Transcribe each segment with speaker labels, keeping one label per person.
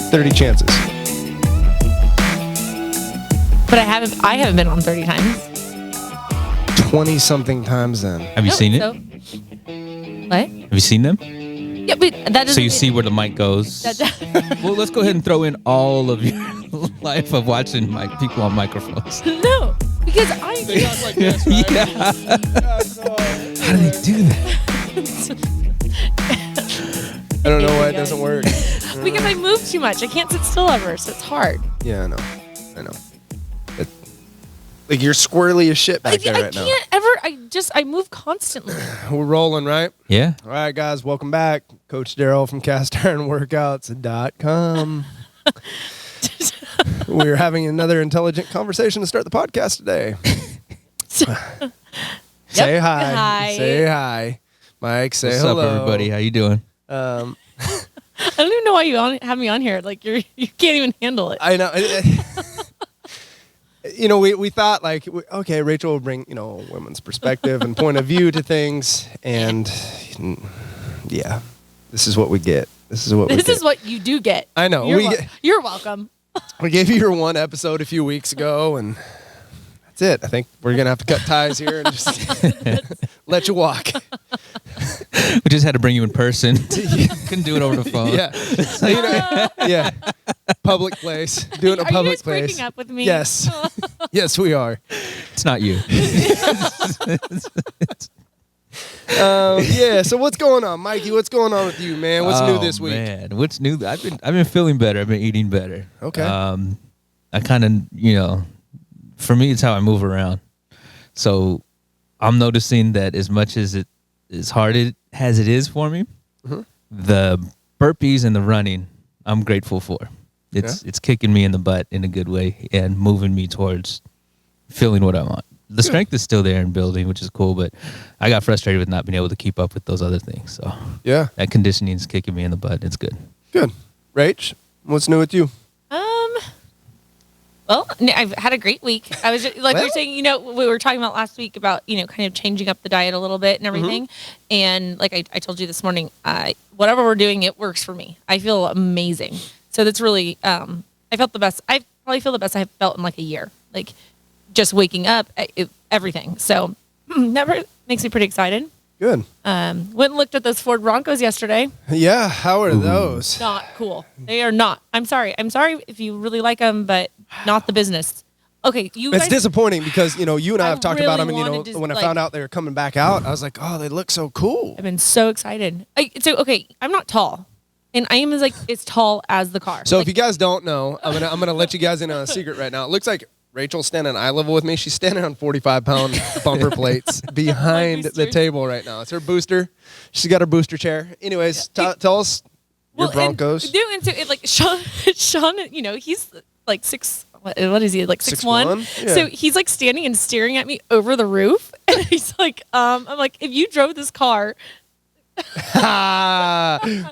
Speaker 1: 30 chances.
Speaker 2: But I haven't been on 30 times.
Speaker 1: 20-something times then.
Speaker 3: Have you seen it?
Speaker 2: So. What?
Speaker 3: Have you seen them?
Speaker 2: Yeah, but that doesn't.
Speaker 3: So you see where the mic goes. Well, let's go ahead and throw in all of your life of watching people on microphones.
Speaker 2: No, because I.
Speaker 1: They talk like this, right?
Speaker 3: Yeah. How do they do that?
Speaker 1: I don't know why it doesn't work.
Speaker 2: Because I move too much. I can't sit still ever, so it's hard.
Speaker 1: Yeah, I know. Like you're squirrely as shit back there right now.
Speaker 2: I can't ever. I move constantly.
Speaker 1: We're rolling, right?
Speaker 3: Yeah.
Speaker 1: All right, guys, welcome back. Coach Darrell from castironworkouts.com. We're having another intelligent conversation to start the podcast today. Say hi.
Speaker 2: Hi.
Speaker 1: Say hi. Mike, say
Speaker 3: What's
Speaker 1: hello.
Speaker 3: up, everybody? How you doing?
Speaker 2: I don't even know why you have me on here. Like you can't even handle it.
Speaker 1: I know. We thought like, okay, Rachel will bring, a women's perspective and point of view to things. And yeah, this is what we get. This is what
Speaker 2: you do get.
Speaker 1: I know.
Speaker 2: You're welcome.
Speaker 1: We gave you your one episode a few weeks ago, and that's it. I think we're going to have to cut ties here and just let you walk.
Speaker 3: We just had to bring you in person. Couldn't do it over the phone.
Speaker 1: Yeah. So, yeah. Public place. Doing a public
Speaker 2: Are you guys
Speaker 1: place.
Speaker 2: breaking up with me?
Speaker 1: Yes. Yes, we are.
Speaker 3: It's not you.
Speaker 1: Yeah. So what's going on, Mikey? What's going on with you, man? What's new this week?
Speaker 3: Man, what's new? I've been feeling better. I've been eating better.
Speaker 1: Okay.
Speaker 3: I kind of, for me, it's how I move around. So I'm noticing that as much as hard as it is for me, the burpees and the running, I'm grateful for. It's kicking me in the butt in a good way and moving me towards feeling what I want. The strength is still there and building, which is cool, but I got frustrated with not being able to keep up with those other things. So
Speaker 1: yeah,
Speaker 3: that conditioning is kicking me in the butt. It's good.
Speaker 1: Good. Rach, what's new with you?
Speaker 2: Well, I've had a great week. I was just, we were saying, we were talking about last week about, kind of changing up the diet a little bit and everything. And like I told you this morning, whatever we're doing, it works for me. I feel amazing. So that's really, I felt the best. I probably feel the best I've felt in like a year, like just waking up, everything. So that makes me pretty excited.
Speaker 1: Good.
Speaker 2: Went and looked at those Ford Broncos yesterday.
Speaker 1: Yeah. How are those?
Speaker 2: Not cool. They are not. I'm sorry if you really like them, but not the business. Okay,
Speaker 1: It's disappointing because you and I have talked about them, and when I found out they were coming back out, I was like, oh, they look so cool.
Speaker 2: I've been so excited. I'm not tall, and I am as tall as the car.
Speaker 1: So if you guys don't know, I'm gonna let you guys in on a secret right now. It looks like Rachel's standing eye level with me. She's standing on 45-pound bumper plates behind the table right now. It's her booster. She's got her booster chair. Anyways, tell us your Broncos.
Speaker 2: Sean, he's like six. What is he, like 6'1"?
Speaker 1: Yeah.
Speaker 2: So he's like standing and staring at me over the roof, and he's like, I'm like, if you drove this car.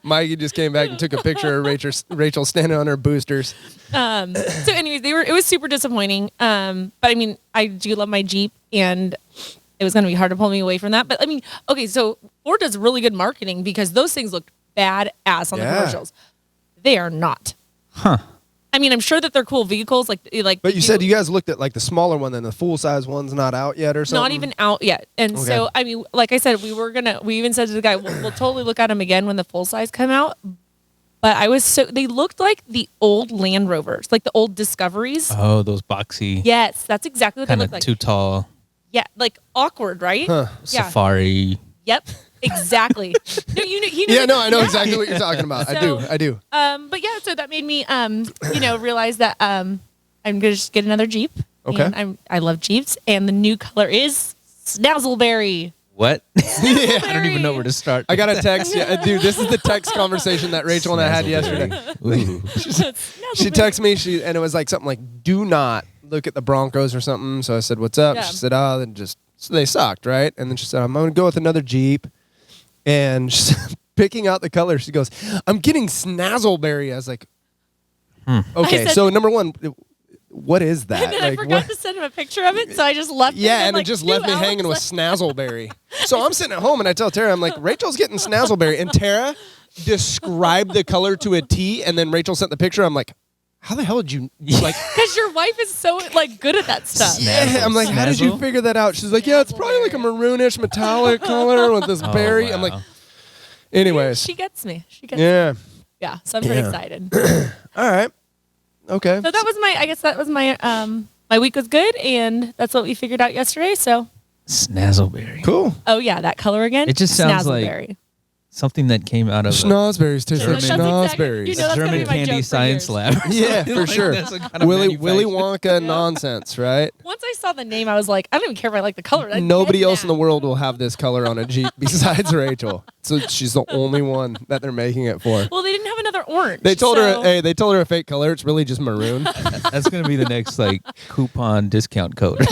Speaker 1: Mikey just came back and took a picture of Rachel standing on her boosters.
Speaker 2: So anyways, it was super disappointing. But I mean, I do love my Jeep, and it was going to be hard to pull me away from that. But I mean, okay, so Ford does really good marketing because those things look badass on the commercials. They are not.
Speaker 3: Huh.
Speaker 2: I mean, I'm sure that they're cool vehicles. But
Speaker 1: you said you guys looked at like the smaller one, then the full size one's not out yet or something?
Speaker 2: Not even out yet. And so, I mean, like I said, we even said to the guy, we'll totally look at them again when the full size come out. But they looked like the old Land Rovers, like the old Discoveries.
Speaker 3: Oh, those boxy.
Speaker 2: Yes, that's exactly what they look like.
Speaker 3: Kind of too tall.
Speaker 2: Yeah, like awkward, right?
Speaker 1: Huh.
Speaker 2: Yeah.
Speaker 3: Safari.
Speaker 2: Yep, exactly. No,
Speaker 1: I know exactly what you're talking about.
Speaker 2: So,
Speaker 1: I do.
Speaker 2: But yeah, so that made me, realize that I'm gonna just get another Jeep.
Speaker 1: Okay.
Speaker 2: And I love Jeeps, and the new color is Snazzleberry.
Speaker 3: What?
Speaker 1: Yeah.
Speaker 3: I don't even know where to start.
Speaker 1: I got a text. Yeah, dude, this is the text conversation that Rachel and I had yesterday.
Speaker 3: Ooh.
Speaker 1: She texted me, and it was like something like, do not look at the Broncos or something. So I said, what's up?
Speaker 2: Yeah.
Speaker 1: She said, oh, so they sucked, right? And then she said, I'm going to go with another Jeep. And she's picking out the color. She goes, I'm getting Snazzleberry. I was like, okay,
Speaker 2: said-
Speaker 1: so number one, what is that?
Speaker 2: And then I forgot to send him a picture of it, so I just left it.
Speaker 1: Yeah, and
Speaker 2: like,
Speaker 1: it just left me hanging with Snazzleberry. So I'm sitting at home and I tell Tara, I'm like, Rachel's getting Snazzleberry. And Tara described the color to a T, and then Rachel sent the picture. I'm like, how the hell did you, like...
Speaker 2: Because your wife is so, like, good at that stuff.
Speaker 1: Yeah, I'm like, how did you figure that out? She's like, yeah, it's probably like a maroonish metallic color with this berry.
Speaker 3: wow.
Speaker 1: I'm like, anyways.
Speaker 2: She gets me. She gets me.
Speaker 1: Yeah.
Speaker 2: Yeah, so I'm pretty excited.
Speaker 1: All right. Okay.
Speaker 2: So that was my week was good, and that's what we figured out yesterday. So,
Speaker 3: Snazzleberry.
Speaker 1: Cool.
Speaker 2: oh yeah, that color again.
Speaker 3: It just sounds like
Speaker 2: Snazzleberry.
Speaker 3: something that came out of a
Speaker 1: Schnozberries taste like
Speaker 2: That's exactly-
Speaker 1: schnozberries.
Speaker 2: you know, that's gonna
Speaker 3: German
Speaker 2: be my
Speaker 3: candy
Speaker 2: joke for
Speaker 3: science
Speaker 2: years.
Speaker 3: lab.
Speaker 1: Yeah, for
Speaker 3: Like,
Speaker 1: sure.
Speaker 3: that's what kind of
Speaker 1: Willy
Speaker 3: manufacturing.
Speaker 1: Wonka nonsense, right?
Speaker 2: Once I saw the name, I was like, I don't even care if I like the color. That's
Speaker 1: Nobody
Speaker 2: good
Speaker 1: else in the
Speaker 2: now.
Speaker 1: world will have this color on a Jeep besides Rachel. So she's the only one that they're making it for.
Speaker 2: Well, they didn't have another orange.
Speaker 1: They told her,
Speaker 2: so-
Speaker 1: hey, they told her a fake color. It's really just maroon.
Speaker 3: That's gonna be the next like coupon discount code.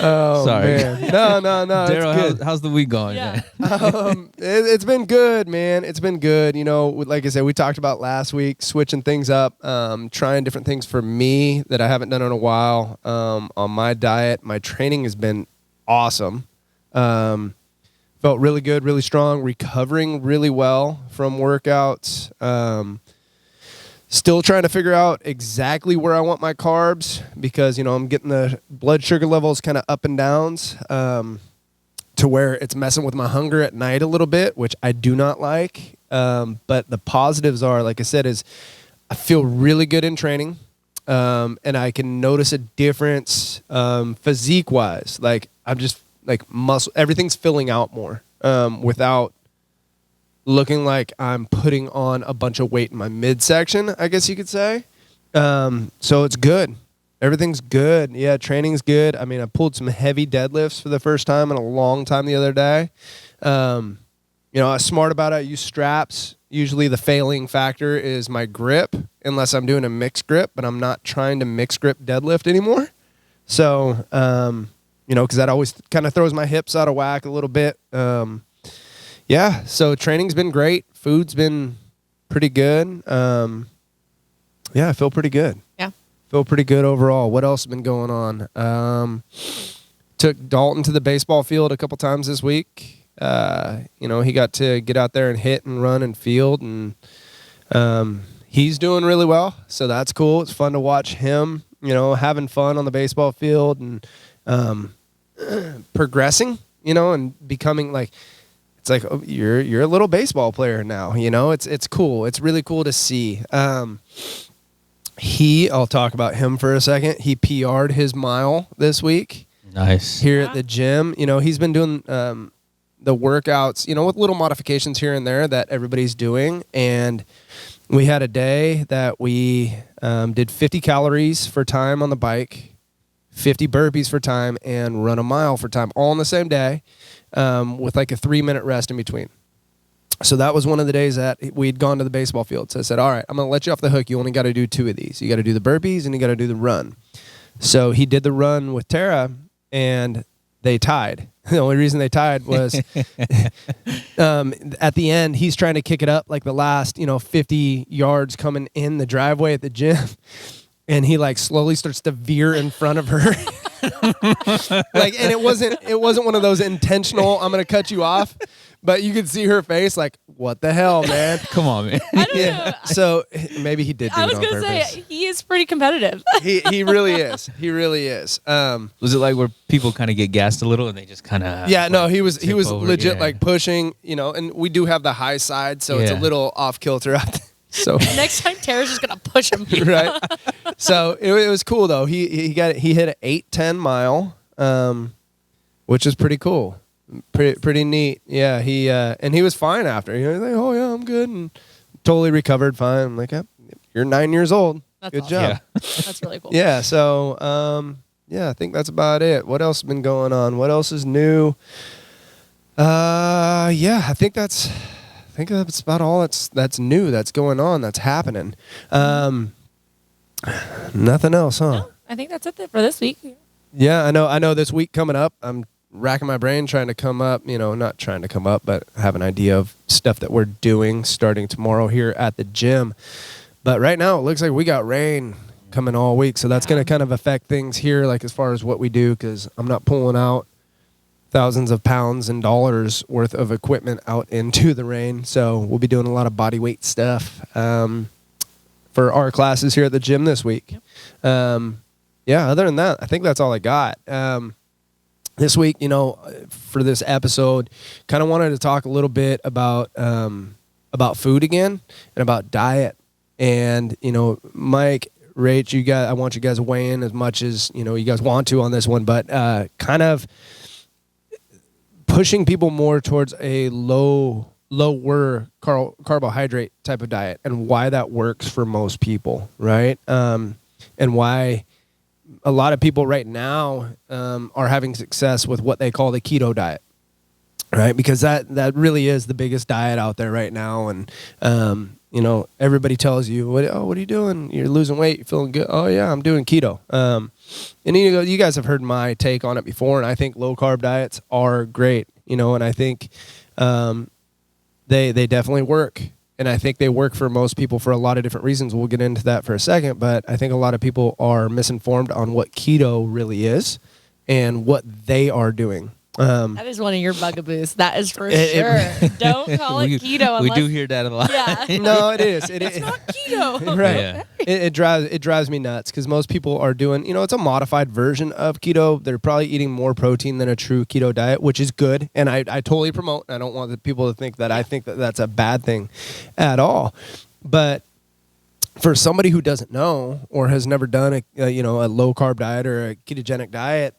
Speaker 1: Oh,
Speaker 3: Sorry.
Speaker 1: man. No.
Speaker 3: Darrell,
Speaker 1: It's good.
Speaker 3: how's the week going?
Speaker 2: Yeah.
Speaker 3: man?
Speaker 1: It's been good, man. It's been good. You know, like I said, we talked about last week, switching things up, trying different things for me that I haven't done in a while on my diet. My training has been awesome. Felt really good, really strong, recovering really well from workouts. Still trying to figure out exactly where I want my carbs because, you know, I'm getting the blood sugar levels kind of up and downs to where it's messing with my hunger at night a little bit, which I do not like. But the positives are, like I said, is I feel really good in training and I can notice a difference physique-wise. Like I'm just like muscle, everything's filling out more without looking like I'm putting on a bunch of weight in my midsection, I guess you could say. So it's good. Everything's good. Yeah, training's good. I mean, I pulled some heavy deadlifts for the first time in a long time the other day. You know, I was smart about it. I use straps. Usually the failing factor is my grip, unless I'm doing a mixed grip, but I'm not trying to mixed grip deadlift anymore. So, you know, because that always kind of throws my hips out of whack a little bit. Yeah, so training's been great. Food's been pretty good. Yeah, I feel pretty good.
Speaker 2: Yeah.
Speaker 1: Feel pretty good overall. What else has been going on? Took Dalton to the baseball field a couple times this week. You know, he got to get out there and hit and run and field, and he's doing really well. So that's cool. It's fun to watch him, you know, having fun on the baseball field and progressing, you know, and becoming like, it's like, oh, you're a little baseball player now, you know. It's cool. It's really cool to see. I'll talk about him for a second. He PR'd his mile this week.
Speaker 3: Nice.
Speaker 1: Here at the gym. You know, he's been doing the workouts, you know, with little modifications here and there that everybody's doing. And we had a day that we did 50 calories for time on the bike, 50 burpees for time, and run a mile for time, all on the same day. With like a 3-minute rest in between. So that was one of the days that we'd gone to the baseball field. So I said, all right, I'm going to let you off the hook. You only got to do 2 of these. You got to do the burpees and you got to do the run. So he did the run with Tara and they tied. The only reason they tied was at the end, he's trying to kick it up like the last, 50 yards coming in the driveway at the gym. And he like slowly starts to veer in front of her. And it wasn't one of those intentional, I'm going to cut you off, but you could see her face like, what the hell, man?
Speaker 3: Come on, man.
Speaker 2: I don't know.
Speaker 1: So maybe he did do
Speaker 2: I
Speaker 1: it
Speaker 2: was
Speaker 1: on
Speaker 2: going to
Speaker 1: purpose.
Speaker 2: say, he is pretty competitive.
Speaker 1: He really is. He really is.
Speaker 3: Was it like where people kind of get gassed a little and they just kind of?
Speaker 1: Yeah, no, he was
Speaker 3: over,
Speaker 1: legit
Speaker 3: yeah.
Speaker 1: like pushing, and we do have the high side, so it's a
Speaker 3: Yeah.
Speaker 1: little off kilter out there. So
Speaker 2: Next time, Tara's just going to push him.
Speaker 1: right. So it was cool though. He hit an 8:10 mile, which is pretty cool. Pretty neat. Yeah, he was fine after. He was like, "Oh yeah, I'm good," and totally recovered fine. I'm like, "Yep, you're 9 years old.
Speaker 2: That's
Speaker 1: Good
Speaker 2: awesome.
Speaker 1: job."
Speaker 3: Yeah.
Speaker 2: That's really cool.
Speaker 1: Yeah. So I think that's about it. What else has been going on? What else is new? I think that's about all that's new, that's going on, that's happening. Nothing else, huh?
Speaker 2: No, I think that's it for this week.
Speaker 1: Yeah, I know this week coming up, I'm racking my brain trying to come up, not trying to come up, but have an idea of stuff that we're doing starting tomorrow here at the gym. But right now it looks like we got rain coming all week, so that's going to kind of affect things here, like as far as what we do, because I'm not pulling out thousands of pounds and dollars worth of equipment out into the rain. So we'll be doing a lot of body weight stuff for our classes here at the gym this week. Yep. Other than that, I think that's all I got. This week, for this episode, kind of wanted to talk a little bit about food again and about diet. And, Mike, Rach, I want you guys to weigh in as much as, you guys want to on this one, but kind of pushing people more towards a lower carbohydrate type of diet and why that works for most people, right? And why a lot of people right now are having success with what they call the keto diet, right? Because that really is the biggest diet out there right now. And, everybody tells you, what are you doing? You're losing weight. You're feeling good. Oh, yeah, I'm doing keto. And you guys have heard my take on it before, and I think low-carb diets are great, and I think they definitely work. And I think they work for most people for a lot of different reasons. We'll get into that for a second, but I think a lot of people are misinformed on what keto really is and what they are doing.
Speaker 2: That is one of your bugaboos. That is for sure. Don't call it keto.
Speaker 3: We do hear that a lot.
Speaker 2: Yeah.
Speaker 1: No, it is.
Speaker 2: It's not keto.
Speaker 1: Right.
Speaker 3: Yeah.
Speaker 1: It drives me nuts because most people are doing, it's a modified version of keto. They're probably eating more protein than a true keto diet, which is good. And I totally promote. I don't want the people to think that I think that that's a bad thing at all. But for somebody who doesn't know or has never done a low carb diet or a ketogenic diet,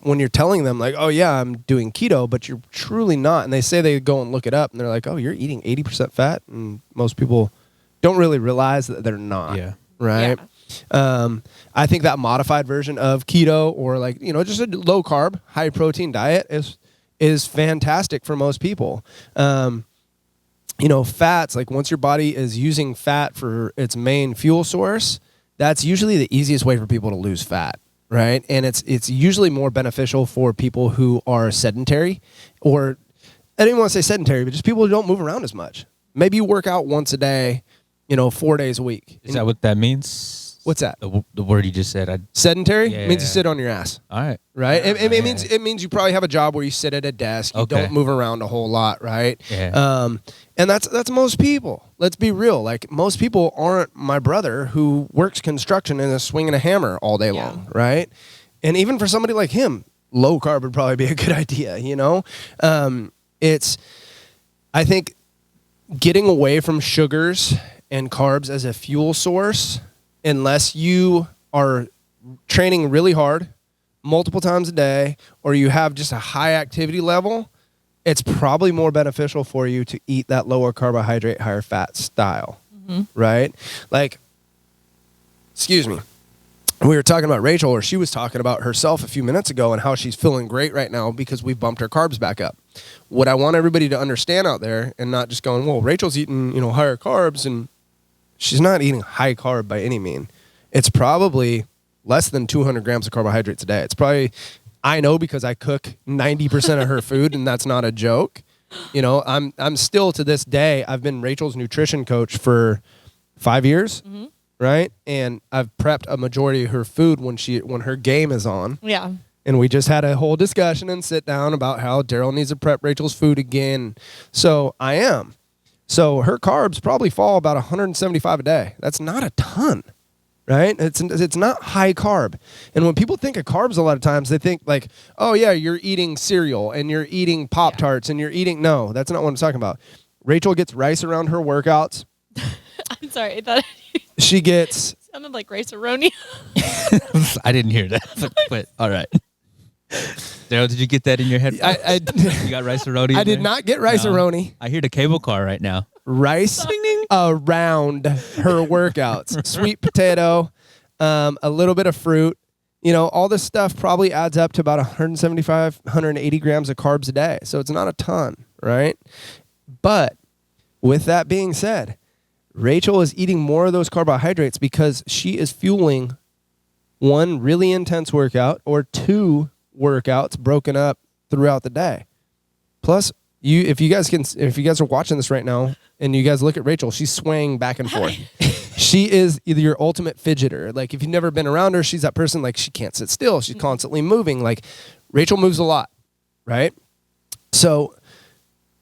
Speaker 1: when you're telling them like, oh yeah, I'm doing keto, but you're truly not. And they say they go and look it up and they're like, oh, you're eating 80% fat. And most people don't really realize that they're not.
Speaker 3: Yeah.
Speaker 1: Right. Yeah. I think that modified version of keto or just a low carb, high protein diet is fantastic for most people. Fats, like once your body is using fat for its main fuel source, that's usually the easiest way for people to lose fat, right? And it's usually more beneficial for people who are sedentary, or I don't even want to say sedentary, but just people who don't move around as much. Maybe you work out once a day, 4 days a week.
Speaker 3: Is that what that means?
Speaker 1: What's that?
Speaker 3: The word you just said.
Speaker 1: Sedentary means you sit on your ass.
Speaker 3: All right.
Speaker 1: Right? It means you probably have a job where you sit at a desk. You don't move around a whole lot, right?
Speaker 3: Yeah.
Speaker 1: And that's most people. Let's be real. Like most people aren't my brother who works construction and is swinging a hammer all day long, right? And even for somebody like him, low carb would probably be a good idea, I think getting away from sugars and carbs as a fuel source, unless you are training really hard multiple times a day or you have just a high activity level, it's probably more beneficial for you to eat that lower carbohydrate, higher fat style, right? Like, excuse me. We were talking about Rachel, or she was talking about herself a few minutes ago and how she's feeling great right now because we bumped her carbs back up. What I want everybody to understand out there and not just going, well, Rachel's eating, higher carbs, and she's not eating high carb by any mean. It's probably less than 200 grams of carbohydrates a day. It's probably, I know because I cook 90% of her food, and that's not a joke. I'm still to this day, I've been Rachel's nutrition coach for 5 years, right? And I've prepped a majority of her food when her game is on.
Speaker 2: Yeah.
Speaker 1: And we just had a whole discussion and sit down about how Darrell needs to prep Rachel's food again. So I am. So her carbs probably fall about 175 a day. That's not a ton, right? It's not high carb. And when people think of carbs a lot of times, they think like, oh yeah, you're eating cereal and you're eating Pop-Tarts and you're eating, no, that's not what I'm talking about. Rachel gets rice around her workouts.
Speaker 2: I'm sorry. I thought
Speaker 1: She gets...
Speaker 2: sounded like rice-a-roni.
Speaker 3: I didn't hear that, but all right. Darrell, did you get that in your head? You got rice-a-roni?
Speaker 1: I did not get rice-a-roni.
Speaker 3: I hear the cable car right now.
Speaker 1: Rice around her workouts. Sweet potato, a little bit of fruit, all this stuff probably adds up to about 175, 180 grams of carbs a day. So it's not a ton, right? But with that being said, Rachel is eating more of those carbohydrates because she is fueling one really intense workout or two workouts broken up throughout the day. Plus, if you guys are watching this right now and you guys look at Rachel, she's swaying back and forth. She is either your ultimate fidgeter. Like, if you've never been around her, she's that person, like, she can't sit still. She's constantly moving. Like, Rachel moves a lot, right? So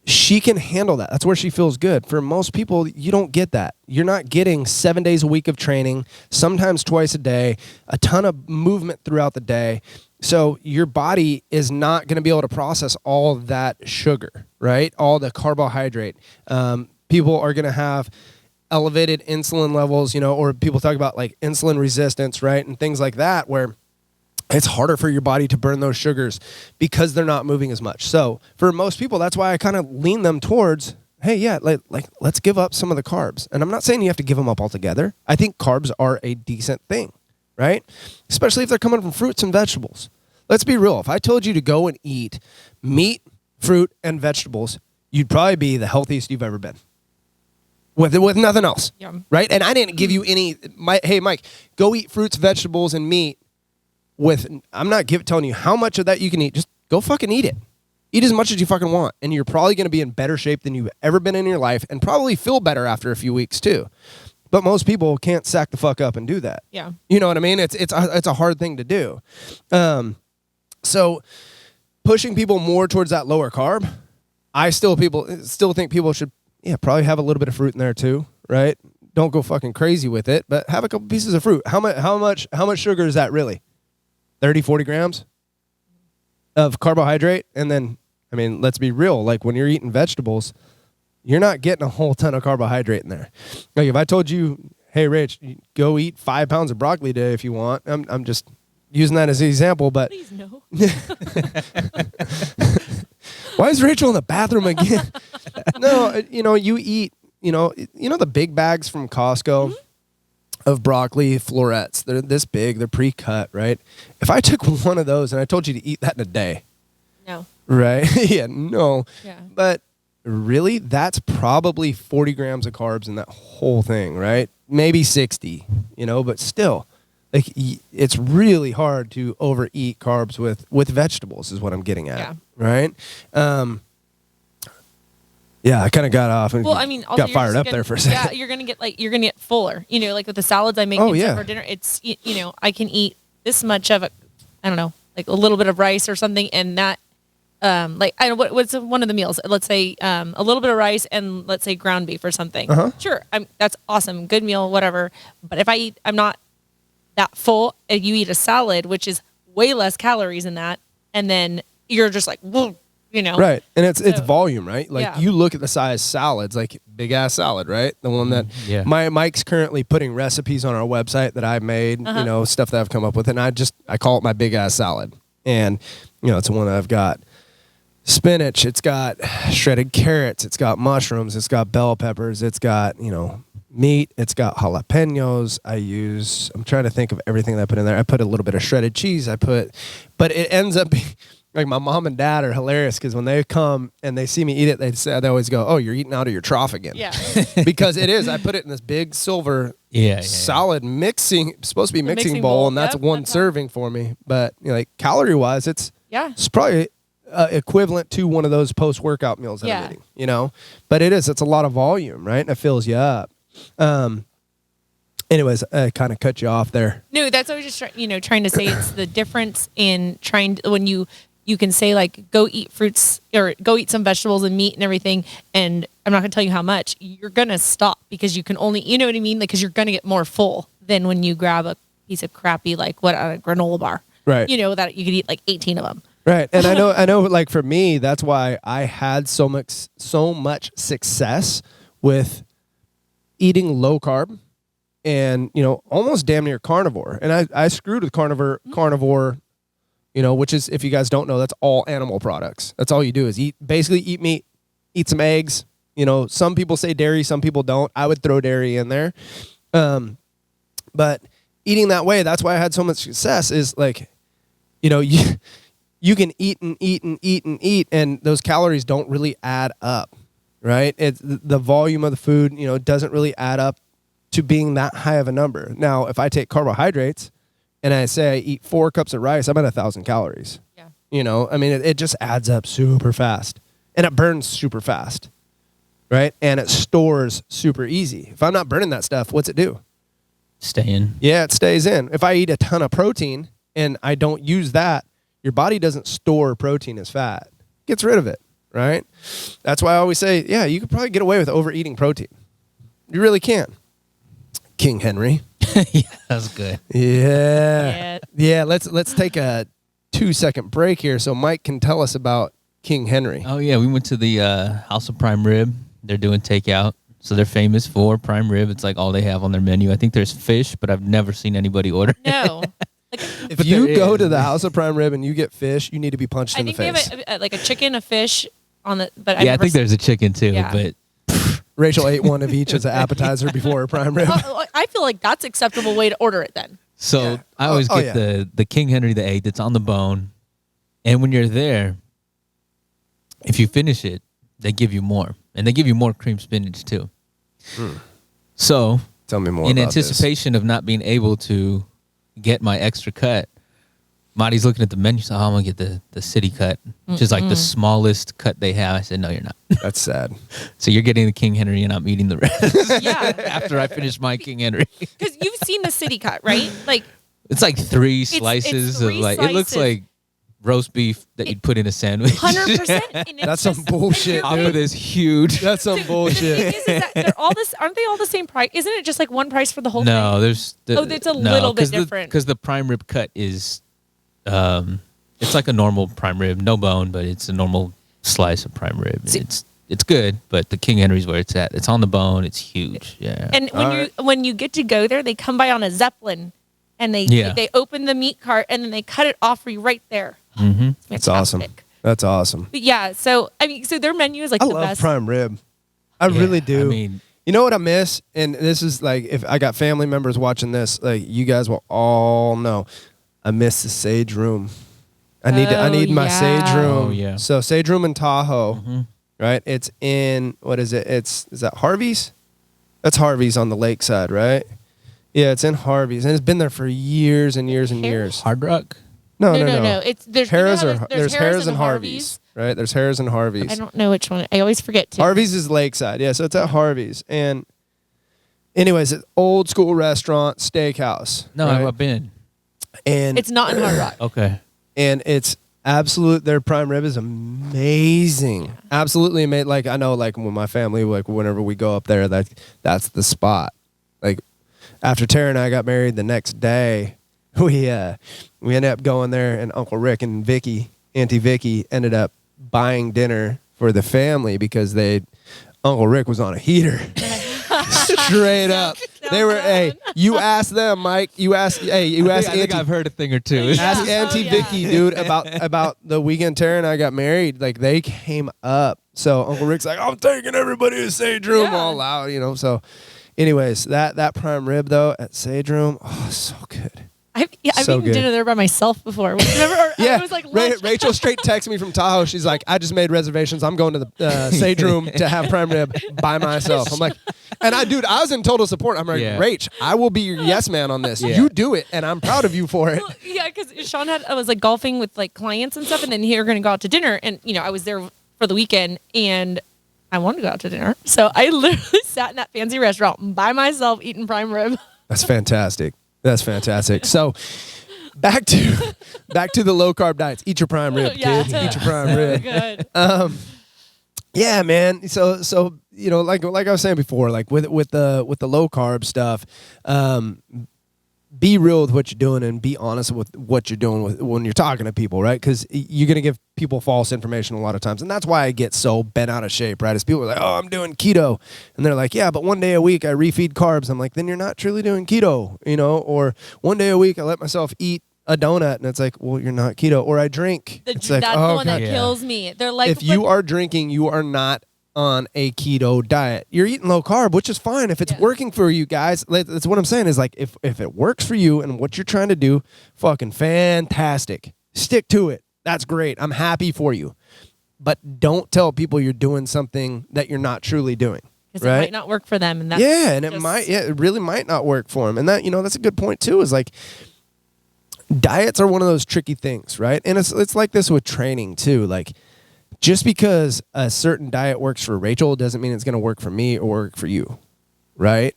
Speaker 1: she can handle that. That's where she feels good. For most people, you don't get that. You're not getting 7 days a week of training, sometimes twice a day, a ton of movement throughout the day. So your body is not going to be able to process all that sugar, right? All the carbohydrate. People are going to have elevated insulin levels, or people talk about like insulin resistance, right? And things like that, where it's harder for your body to burn those sugars because they're not moving as much. So for most people, that's why I kind of lean them towards, hey, yeah, like let's give up some of the carbs. And I'm not saying you have to give them up altogether. I think carbs are a decent thing, right? Especially if they're coming from fruits and vegetables. Let's be real. If I told you to go and eat meat, fruit, and vegetables, you'd probably be the healthiest you've ever been. With nothing else,
Speaker 2: Yum.
Speaker 1: right? And I didn't give you any, hey, Mike, go eat fruits, vegetables, and meat I'm not telling you how much of that you can eat. Just go fucking eat it. Eat as much as you fucking want. And you're probably going to be in better shape than you've ever been in your life and probably feel better after a few weeks too. But most people can't sack the fuck up and do that.
Speaker 2: Yeah.
Speaker 1: You know what I mean? It's a hard thing to do. So pushing people more towards that lower carb, I still think people should probably have a little bit of fruit in there too, right? Don't go fucking crazy with it, but have a couple pieces of fruit. How much sugar is that really? 30, 40 grams of carbohydrate? And then, I mean, let's be real. Like, when you're eating vegetables, you're not getting a whole ton of carbohydrate in there. Like, if I told you, hey, Rich, go eat 5 pounds of broccoli a day if you want. I'm just using that as an example, but
Speaker 2: Please no.
Speaker 1: Why is Rachel in the bathroom again? No, you eat, the big bags from Costco of broccoli florets. They're this big. They're pre-cut, right? If I took one of those and I told you to eat that in a day. No. Right? Yeah, no. Yeah. But really, that's probably 40 grams of carbs in that whole thing, right? Maybe 60, but still. Like, it's really hard to overeat carbs with vegetables is what I'm getting at, right? Yeah, I kind of got off and got fired up there for a second.
Speaker 2: Yeah, you're gonna get fuller. Like with the salads I make for dinner, it's I can eat this much of like a little bit of rice or something, and that what's one of the meals? Let's say a little bit of rice and let's say ground beef or something. Sure, that's awesome, good meal, whatever. But if I'm not that full, and you eat a salad, which is way less calories than that, and then you're just like, whoa.
Speaker 1: Right. And it's volume, right? Like, you look at the size salads, like big ass salad, right? The one that Mike's currently putting recipes on our website that I've made, stuff that I've come up with. And I call it my big ass salad. And, it's one that I've got spinach. It's got shredded carrots. It's got mushrooms. It's got bell peppers. It's got, meat. It's got jalapenos. I'm trying to think of everything that I put in there. I put a little bit of shredded cheese. But it ends up being, like, my mom and dad are hilarious because when they come and they see me eat it, they always go, "Oh, you're eating out of your trough again." Yeah. Because it is. I put it in this big silver solid supposed to be mixing bowl, and that's one serving for me. But calorie wise, it's probably equivalent to one of those post workout meals that I'm eating. But it's a lot of volume, right? And it fills you up. Anyways, I kind of cut you off there.
Speaker 2: No, that's what I was just trying to say. It's the difference in when you can say, like, go eat fruits or go eat some vegetables and meat and everything, and I'm not going to tell you how much. You're going to stop because you can only, you know what I mean? Like, because you're going to get more full than when you grab a piece of crappy, like, a granola bar. Right. That you could eat, like, 18 of them.
Speaker 1: Right. And I know, like, for me, that's why I had so much success with eating low carb and, almost damn near carnivore. And I screwed with carnivore, which is, if you guys don't know, that's all animal products. That's all you do is basically eat meat, eat some eggs. Some people say dairy, some people don't. I would throw dairy in there. But eating that way, that's why I had so much success. Is like, you can eat and eat and eat and eat, and those calories don't really add up, right? It's the volume of the food, doesn't really add up to being that high of a number. Now, if I take carbohydrates and I say I eat 4 cups of rice, I'm at 1,000 calories.
Speaker 2: Yeah.
Speaker 1: I mean, it just adds up super fast, and it burns super fast, right? And it stores super easy. If I'm not burning that stuff, what's it do?
Speaker 3: Stay in.
Speaker 1: Yeah, it stays in. If I eat a ton of protein and I don't use that, your body doesn't store protein as fat. It gets rid of it, right? That's why I always say, yeah, you could probably get away with overeating protein. You really can. King Henry.
Speaker 3: Yeah, that's good.
Speaker 1: Yeah. Yeah, let's take a 2-second break here so Mike can tell us about King Henry.
Speaker 3: Oh, yeah. We went to the House of Prime Rib. They're doing takeout. So they're famous for prime rib. It's like all they have on their menu. I think there's fish, but I've never seen anybody order it.
Speaker 2: No.
Speaker 1: If you go to the House of Prime Rib and you get fish, you need to be punched in the face.
Speaker 2: I think they have a chicken, a fish on the. But
Speaker 3: I think there's a chicken too.
Speaker 2: Yeah.
Speaker 3: But
Speaker 1: Rachel ate one of each as an appetizer before her prime rib.
Speaker 2: I feel like that's an acceptable way to order it then.
Speaker 3: So
Speaker 1: Yeah.
Speaker 3: I always get the King Henry VIII that's on the bone, and when you're there, if you finish it, they give you more, and they give you more cream spinach too. So
Speaker 1: Tell me more
Speaker 3: in
Speaker 1: about
Speaker 3: anticipation of not being able to get my extra cut, Marty's looking at the menu, so I'm going to get the city cut, which is like the smallest cut they have. I said, no, you're not.
Speaker 1: this. That's sad.
Speaker 3: So you're getting the King Henry and I'm eating the rest.
Speaker 2: Yeah.
Speaker 3: After I finish my King Henry.
Speaker 2: Because you've seen the city cut, right? Like
Speaker 3: It's like 3 slices
Speaker 2: three
Speaker 3: of like, it looks
Speaker 2: slices.
Speaker 3: like roast beef that you'd put in a sandwich.
Speaker 2: 100%.
Speaker 1: That's some bullshit,
Speaker 3: Off
Speaker 1: dude.
Speaker 3: of this huge.
Speaker 1: That's some
Speaker 2: The thing
Speaker 1: bullshit.
Speaker 2: is that they're all this. Aren't they all the same price? Isn't it just like one price for the whole
Speaker 3: No,
Speaker 2: thing?
Speaker 3: there's.
Speaker 2: It's a little bit different.
Speaker 3: Because the prime rib cut is, it's like a normal prime rib, no bone, but it's a normal slice of prime rib. It's good, but the King Henry's where it's at. It's on the bone. It's huge. Yeah.
Speaker 2: And when you get to go there, they come by on a Zeppelin, and they open the meat cart and then they cut it off for you right there.
Speaker 3: Mm-hmm.
Speaker 1: That's awesome. That's awesome.
Speaker 2: But yeah, so their menu is like
Speaker 1: I
Speaker 2: the
Speaker 1: love
Speaker 2: best.
Speaker 1: prime rib. I really do.
Speaker 3: I mean,
Speaker 1: you know what I miss? And this is like, if I got family members watching this, like you guys will all know, I miss the Sage Room. I need my Sage Room.
Speaker 3: Oh, yeah.
Speaker 1: So Sage Room in Tahoe, right? It's in, what is it? Is that Harvey's? That's Harvey's on the lakeside, right? Yeah, it's in Harvey's, and it's been there for years and years and years.
Speaker 3: Hard Rock.
Speaker 1: No.
Speaker 2: There's
Speaker 1: Harrah's and Harvey's, right? There's Harrah's and Harvey's.
Speaker 2: I don't know which one. I always forget too.
Speaker 1: Harvey's is lakeside. Yeah, so it's at Harvey's. And anyways, it's old school restaurant, steakhouse.
Speaker 3: No,
Speaker 1: right?
Speaker 3: I've been.
Speaker 1: And
Speaker 2: It's not in Hard Rock.
Speaker 3: Okay.
Speaker 1: and it's absolute. Their prime rib is amazing. Absolutely amazing. Like I know, like when my family, like whenever we go up there, that's the spot. Like after Tara and I got married, the next day we ended up going there, and Uncle Rick and Auntie Vicky ended up buying dinner for the family because Uncle Rick was on a heater. Straight up. They were, hey, you ask them, Mike. You ask
Speaker 3: I think
Speaker 1: Auntie.
Speaker 3: I've heard a thing or two.
Speaker 1: Ask Auntie Vicky, dude, about the weekend Tara and I got married. Like they came up. So Uncle Rick's like, I'm taking everybody to Sage Room all out, So anyways, that prime rib though at Sage Room, oh, so good.
Speaker 2: I've
Speaker 1: So
Speaker 2: eaten
Speaker 1: good.
Speaker 2: dinner there by myself before. Remember?
Speaker 1: Yeah,
Speaker 2: It was like lunch.
Speaker 1: Rachel straight texted me from Tahoe. She's like, I just made reservations. I'm going to the Sage Room to have prime rib by myself. I'm like, and I was in total support. I'm like, Rach, I will be your yes man on this.
Speaker 3: Yeah.
Speaker 1: You do it, and I'm proud of you for it.
Speaker 2: Well, yeah, because Sean I was like golfing with like clients and stuff, and then we were going to go out to dinner, and I was there for the weekend, and I wanted to go out to dinner, so I literally sat in that fancy restaurant by myself eating prime rib.
Speaker 1: That's fantastic. That's fantastic. So. Back to the low carb diets. Eat your prime rib, kids. Eat your prime rib.
Speaker 2: Good.
Speaker 1: Yeah, man. So like I was saying before, like with the low carb stuff, be real with what you're doing and be honest with what you're doing when you're talking to people, right? Because you're gonna give people false information a lot of times, and that's why I get so bent out of shape, right? Is people are like, oh, I'm doing keto, and they're like, yeah, but one day a week I refeed carbs. I'm like, then you're not truly doing keto, or one day a week I let myself eat a donut, and it's like, well, you're not keto. Or I drink. It's like,
Speaker 2: that's
Speaker 1: oh,
Speaker 2: the one
Speaker 1: God.
Speaker 2: that kills me. They're like,
Speaker 1: If you are drinking, you are not on a keto diet. You're eating low carb, which is fine if it's working for you guys. That's what I'm saying is like if it works for you and what you're trying to do, fucking fantastic. Stick to it. That's great. I'm happy for you. But don't tell people you're doing something that you're not truly doing.
Speaker 2: Because it might not work for them. And that's
Speaker 1: it really might not work for them. And that, that's a good point too, is like diets are one of those tricky things, right? And it's like this with training too. Like just because a certain diet works for Rachel doesn't mean it's going to work for me or work for you, right?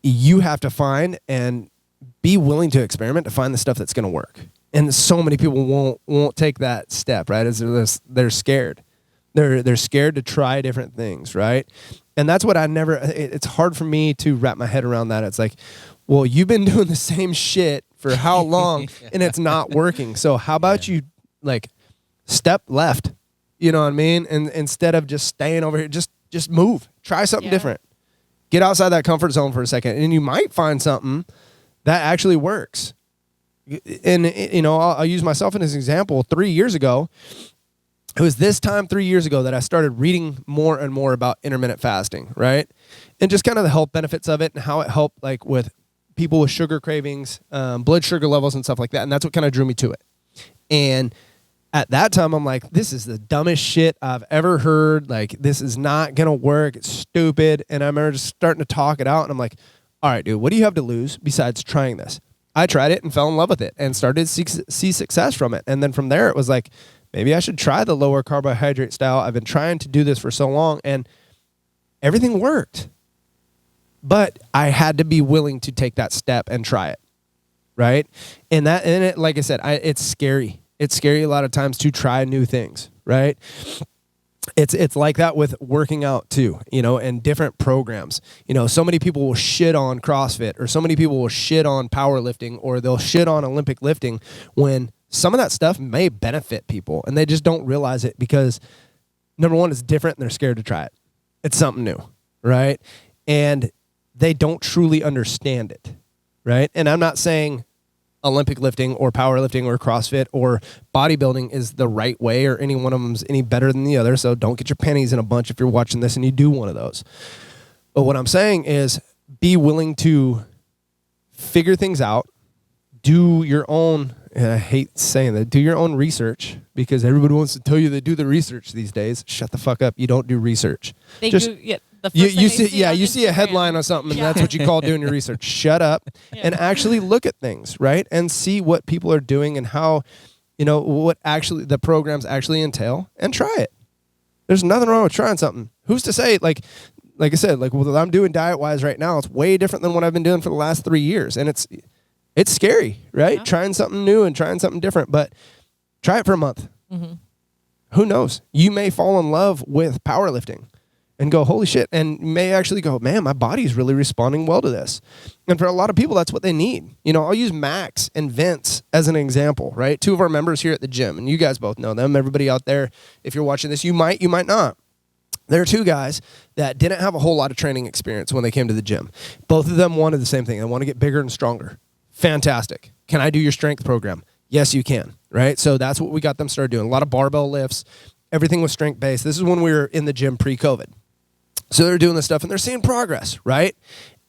Speaker 1: You have to find and be willing to experiment to find the stuff that's going to work. And so many people won't take that step, right? They're scared. They're scared to try different things, right? And that's what it's hard for me to wrap my head around that. It's like, well, you've been doing the same shit for how long and it's not working. So how about you like step left, you know what I mean? And instead of just staying over here, just move, try something different. Get outside that comfort zone for a second and you might find something that actually works. And, I'll use myself as an example. 3 years ago, it was this time 3 years ago that I started reading more and more about intermittent fasting, right? And just kind of the health benefits of it and how it helped like with people with sugar cravings, blood sugar levels and stuff like that. And that's what kind of drew me to it. And at that time, I'm like, this is the dumbest shit I've ever heard. Like, this is not going to work. It's stupid. And I remember just starting to talk it out. And I'm like, all right, dude, what do you have to lose besides trying this? I tried it and fell in love with it and started to see success from it. And then from there, it was like, maybe I should try the lower carbohydrate style. I've been trying to do this for so long and everything worked. But I had to be willing to take that step and try it, right? And it, like I said, it's scary. It's scary a lot of times to try new things, right? It's like that with working out too, and different programs. So many people will shit on CrossFit or so many people will shit on powerlifting or they'll shit on Olympic lifting when some of that stuff may benefit people and they just don't realize it because number one, it's different and they're scared to try it. It's something new, right? And they don't truly understand it, right? And I'm not saying Olympic lifting or powerlifting or CrossFit or bodybuilding is the right way or any one of them is any better than the other. So don't get your panties in a bunch if you're watching this and you do one of those. But what I'm saying is be willing to figure things out, do your own, and I hate saying that, do your own research because everybody wants to tell you they do the research these days. Shut the fuck up. You don't do research.
Speaker 2: You
Speaker 1: see a headline on something and that's what you call doing your research. Shut up and actually look at things, right? And see what people are doing and how, what actually the programs actually entail and try it. There's nothing wrong with trying something. Who's to say, like I said, like what I'm doing diet-wise right now, it's way different than what I've been doing for the last 3 years. And it's scary, right? Yeah. Trying something new and trying something different, but try it for a month. Mm-hmm. Who knows? You may fall in love with powerlifting and go, holy shit, and may actually go, man, my body's really responding well to this. And for a lot of people, that's what they need. I'll use Max and Vince as an example, right? 2 of our members here at the gym, and you guys both know them. Everybody out there, if you're watching this, you might not. There are 2 guys that didn't have a whole lot of training experience when they came to the gym. Both of them wanted the same thing. They want to get bigger and stronger. Fantastic. Can I do your strength program? Yes, you can, right? So that's what we got them started doing. A lot of barbell lifts. Everything was strength-based. This is when we were in the gym pre-COVID. So they're doing this stuff and they're seeing progress, right?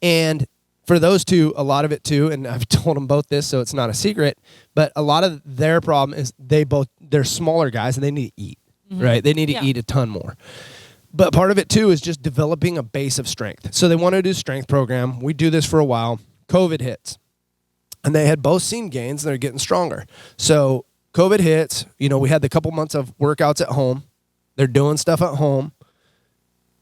Speaker 1: And for those 2, a lot of it too, and I've told them both this, so it's not a secret, but a lot of their problem is they're smaller guys and they need to eat, right? They need to eat a ton more. But part of it too is just developing a base of strength. So they want to do strength program. We do this for a while. COVID hits. And they had both seen gains and they're getting stronger. So COVID hits, we had the couple months of workouts at home. They're doing stuff at home.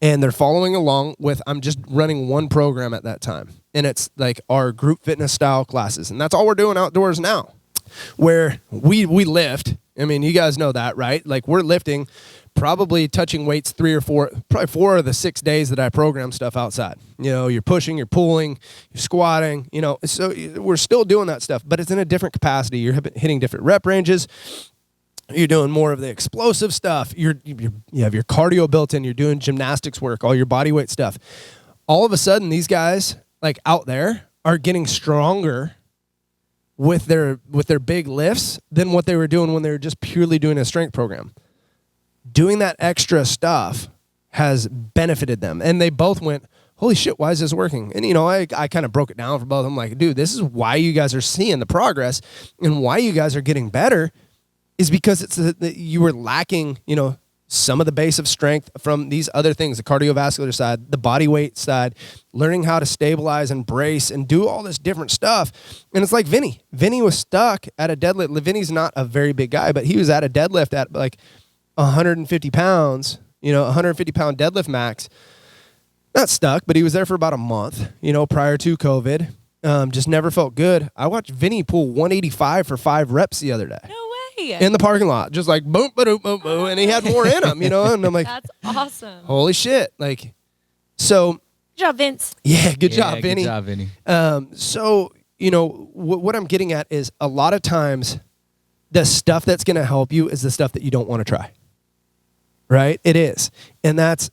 Speaker 1: And they're following along with, I'm just running one program at that time. And it's like our group fitness style classes. And that's all we're doing outdoors now. Where we lift. I mean, you guys know that, right? Like we're lifting, probably touching weights 3 or 4, probably 4 of the 6 days that I program stuff outside. You're pushing, you're pulling, you're squatting, so we're still doing that stuff, but it's in a different capacity. You're hitting different rep ranges. You're doing more of the explosive stuff. You have your cardio built in. You're doing gymnastics work, all your body weight stuff. All of a sudden, these guys like out there are getting stronger with their big lifts than what they were doing when they were just purely doing a strength program. Doing that extra stuff has benefited them. And they both went, holy shit, why is this working? And, I kind of broke it down for both. I'm like, dude, this is why you guys are seeing the progress and why you guys are getting better is because it's you were lacking, some of the base of strength from these other things, the cardiovascular side, the body weight side, learning how to stabilize and brace and do all this different stuff. And it's like Vinny. Vinny was stuck at a deadlift. Vinny's not a very big guy, but he was at a deadlift at like 150 pounds, 150 pound deadlift max. Not stuck, but he was there for about a month, prior to COVID. Just never felt good. I watched Vinny pull 185 for 5 reps the other day.
Speaker 2: No way.
Speaker 1: In the parking lot, just like boom, boom, boom, boom, and he had more in him, and I'm like,
Speaker 2: that's awesome.
Speaker 1: Holy shit! Like, so.
Speaker 2: Good job, Vince.
Speaker 1: Yeah, good job, Vinny.
Speaker 3: Good job, Vinny.
Speaker 1: So what I'm getting at is a lot of times the stuff that's going to help you is the stuff that you don't want to try. Right? It is. And that's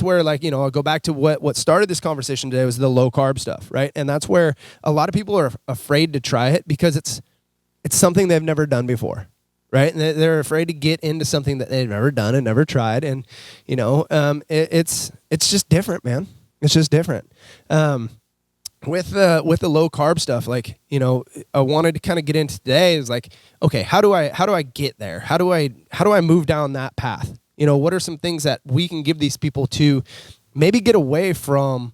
Speaker 1: where, like, I'll go back to what started this conversation today was the low carb stuff, right? And that's where a lot of people are afraid to try it because it's something they've never done before, right? And they're afraid to get into something that they've never done and never tried. And, it's just different, man. It's just different. With the low carb stuff, like, I wanted to kind of get into today is like, okay, how do I get there? How do I move down that path? What are some things that we can give these people to maybe get away from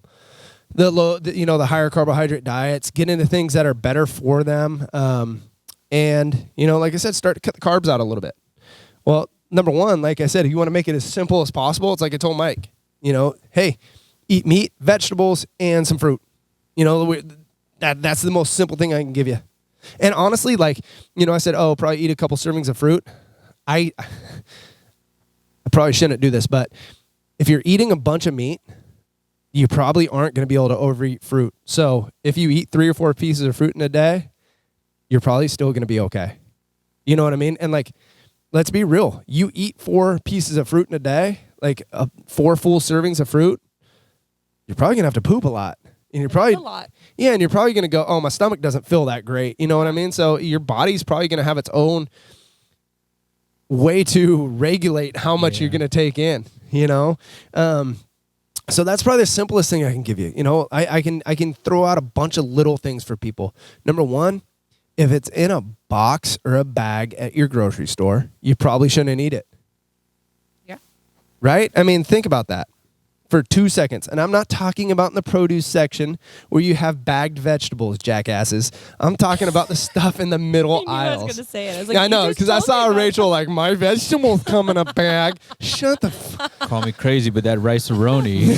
Speaker 1: the higher carbohydrate diets, get into things that are better for them. And, like I said, start to cut the carbs out a little bit. Well, number one, like I said, if you want to make it as simple as possible, it's like I told Mike, hey, eat meat, vegetables, and some fruit. That's the most simple thing I can give you. And honestly, like, I said, probably eat a couple servings of fruit. I probably shouldn't do this, but if you're eating a bunch of meat, you probably aren't going to be able to overeat fruit. So if you eat 3 or 4 pieces of fruit in a day, you're probably still going to be okay. You know what I mean? And like, let's be real. You eat 4 pieces of fruit in a day, like 4 full servings of fruit, you're probably going to have to poop a lot. And you're probably,
Speaker 2: a lot.
Speaker 1: Yeah, and you're probably going to go, oh, my stomach doesn't feel that great. You know what I mean? So your body's probably going to have its own way to regulate how much you're going to take in, so that's probably the simplest thing I can give you. I can throw out a bunch of little things for people. Number one, if it's in a box or a bag at your grocery store, you probably shouldn't eat it.
Speaker 2: Yeah.
Speaker 1: Right? I mean, think about that for 2 seconds. And I'm not talking about in the produce section where you have bagged vegetables, jackasses. I'm talking about the stuff in the middle aisles.
Speaker 2: I was going to say it. I was like,
Speaker 1: I know, because I saw Rachel like, my vegetables come in a bag. Shut the fuck.
Speaker 3: Call me crazy, but that rice-a-roni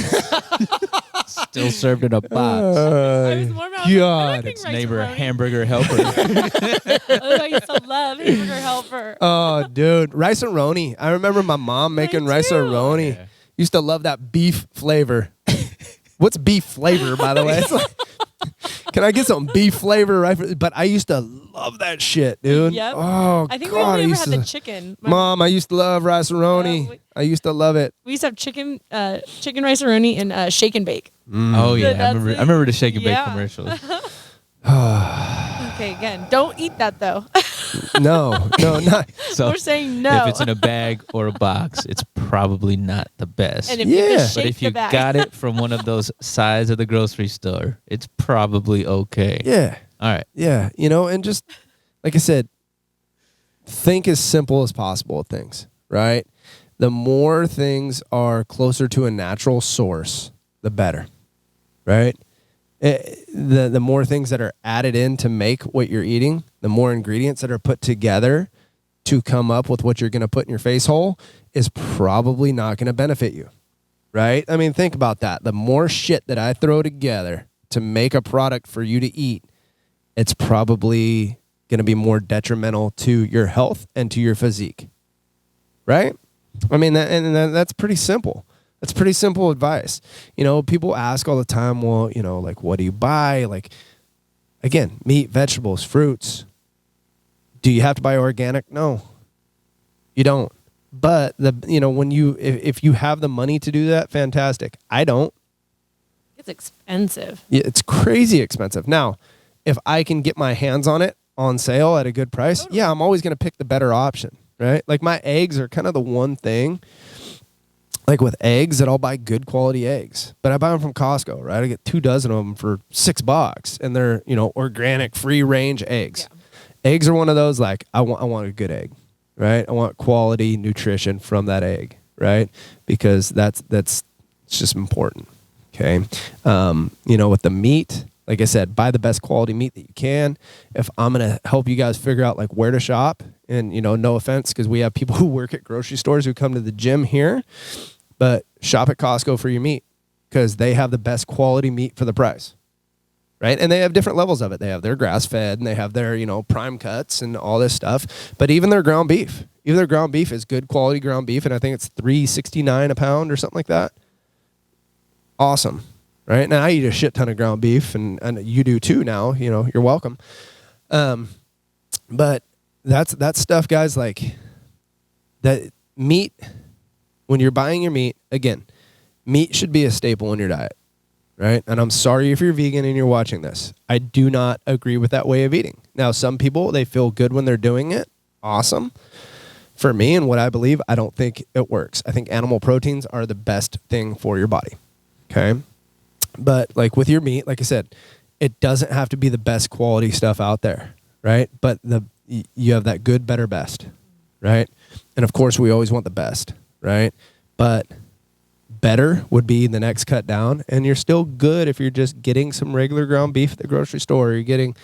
Speaker 3: still served in a box.
Speaker 2: I was more about
Speaker 1: God.
Speaker 3: Its neighbor, hamburger helper.
Speaker 2: I used to love hamburger helper.
Speaker 1: Oh, dude. Rice-a-roni. I remember my mom making rice-a-roni.
Speaker 3: Yeah.
Speaker 1: Used to love that beef flavor. What's beef flavor, by the way? It's like, can I get some beef flavor? Right? But I used to love that shit, dude.
Speaker 2: Yep.
Speaker 1: Oh,
Speaker 2: I think
Speaker 1: God.
Speaker 2: we never had the chicken.
Speaker 1: Mom, I used to love rice-a-roni. I used to love it.
Speaker 2: We used to have chicken rice-a-roni and shake and bake.
Speaker 3: Oh, yeah.
Speaker 2: That's
Speaker 3: I remember the shake and bake
Speaker 2: Yeah.
Speaker 3: commercial.
Speaker 2: Okay, again, don't eat that though.
Speaker 1: No, not.
Speaker 3: So
Speaker 2: We're saying no.
Speaker 3: if it's in a bag or a box, it's probably not the best.
Speaker 2: And if you
Speaker 1: Yeah.
Speaker 2: just
Speaker 3: But
Speaker 2: shake
Speaker 3: if you
Speaker 2: the bag.
Speaker 3: got it from one of those sides of the grocery store, it's probably okay.
Speaker 1: Yeah.
Speaker 3: All right.
Speaker 1: Yeah. And just, like I said, think as simple as possible with things, right? The more things are closer to a natural source, the better, right? The more things that are added in to make what you're eating, the more ingredients that are put together to come up with what you're going to put in your face hole is probably not going to benefit you, right? I mean, think about that. The more shit that I throw together to make a product for you to eat, it's probably going to be more detrimental to your health and to your physique, right? I mean, that's pretty simple. That's pretty simple advice. People ask all the time, well, like, what do you buy? Like, again, meat, vegetables, fruits. Do you have to buy organic? No, you don't. But if you have the money to do that, fantastic. I don't.
Speaker 2: It's expensive.
Speaker 1: Yeah, it's crazy expensive. Now, if I can get my hands on it on sale at a good price, yeah, I'm always going to pick the better option, right? Like my eggs are kind of the one thing. like with eggs, that I'll buy good quality eggs, but I buy them from Costco, right? I get 2 dozen of them for $6, and they're, you know, organic, free range eggs. Yeah. Eggs are one of those, like, I want a good egg, right? I want quality nutrition from that egg, right? Because that's it's just important. Okay. You know, with the meat, like I said, buy the best quality meat that you can. If I'm going to help you guys figure out like where to shop, and, you know, no offense, because we have people who work at grocery stores who come to the gym here, but shop at Costco for your meat, because they have the best quality meat for the price, right? And they have different levels of it. They have their grass fed, and they have their, you know, prime cuts and all this stuff. But even their ground beef is good quality ground beef. And I think it's $3.69 a pound or something like that. Awesome. Right. Now I eat a shit ton of ground beef, and you do too now, you know, you're welcome. But that's stuff, guys, like that meat, when you're buying your meat, again, meat should be a staple in your diet, right? And I'm sorry if you're vegan and you're watching this. I do not agree with that way of eating. Now, some people, they feel good when they're doing it. Awesome. For me and what I believe, I don't think it works. I think animal proteins are the best thing for your body. Okay. But like with your meat, like I said, it doesn't have to be the best quality stuff out there, right? But you have that good, better, best, right? And of course, we always want the best, right? But better would be the next cut down, and you're still good if you're just getting some regular ground beef at the grocery store, or you're getting,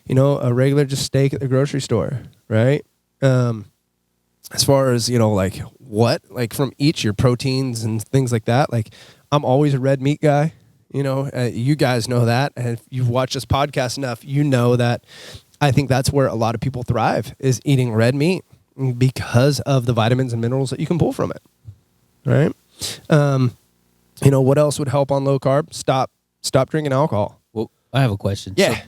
Speaker 1: you know, a regular just steak at the grocery store, right? As far as, you know, like from each, your proteins and things like that, like I'm always a red meat guy. You know, you guys know that. And if you've watched this podcast enough, you know that I think that's where a lot of people thrive, is eating red meat, because of the vitamins and minerals that you can pull from it. Right? You know, what else would help on low carb? Stop drinking alcohol.
Speaker 3: Well, I have a question.
Speaker 1: Yeah.
Speaker 3: So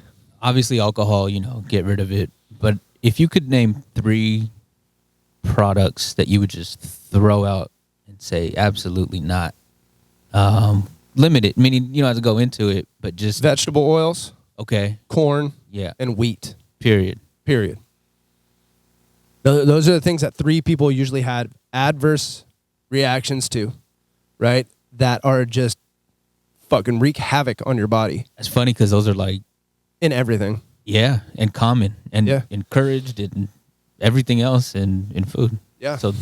Speaker 3: obviously alcohol, you know, get rid of it. But if you could name 3 products that you would just throw out and say, absolutely not. Limited, meaning you don't have to go into it, but just
Speaker 1: Vegetable oils,
Speaker 3: okay,
Speaker 1: corn,
Speaker 3: yeah,
Speaker 1: and wheat.
Speaker 3: Period.
Speaker 1: Those are the things that 3 people usually had adverse reactions to, right? That are just fucking wreak havoc on your body.
Speaker 3: It's funny because those are like
Speaker 1: in everything.
Speaker 3: Yeah, and common and
Speaker 1: Yeah.
Speaker 3: encouraged and everything else in food.
Speaker 1: Yeah.
Speaker 3: So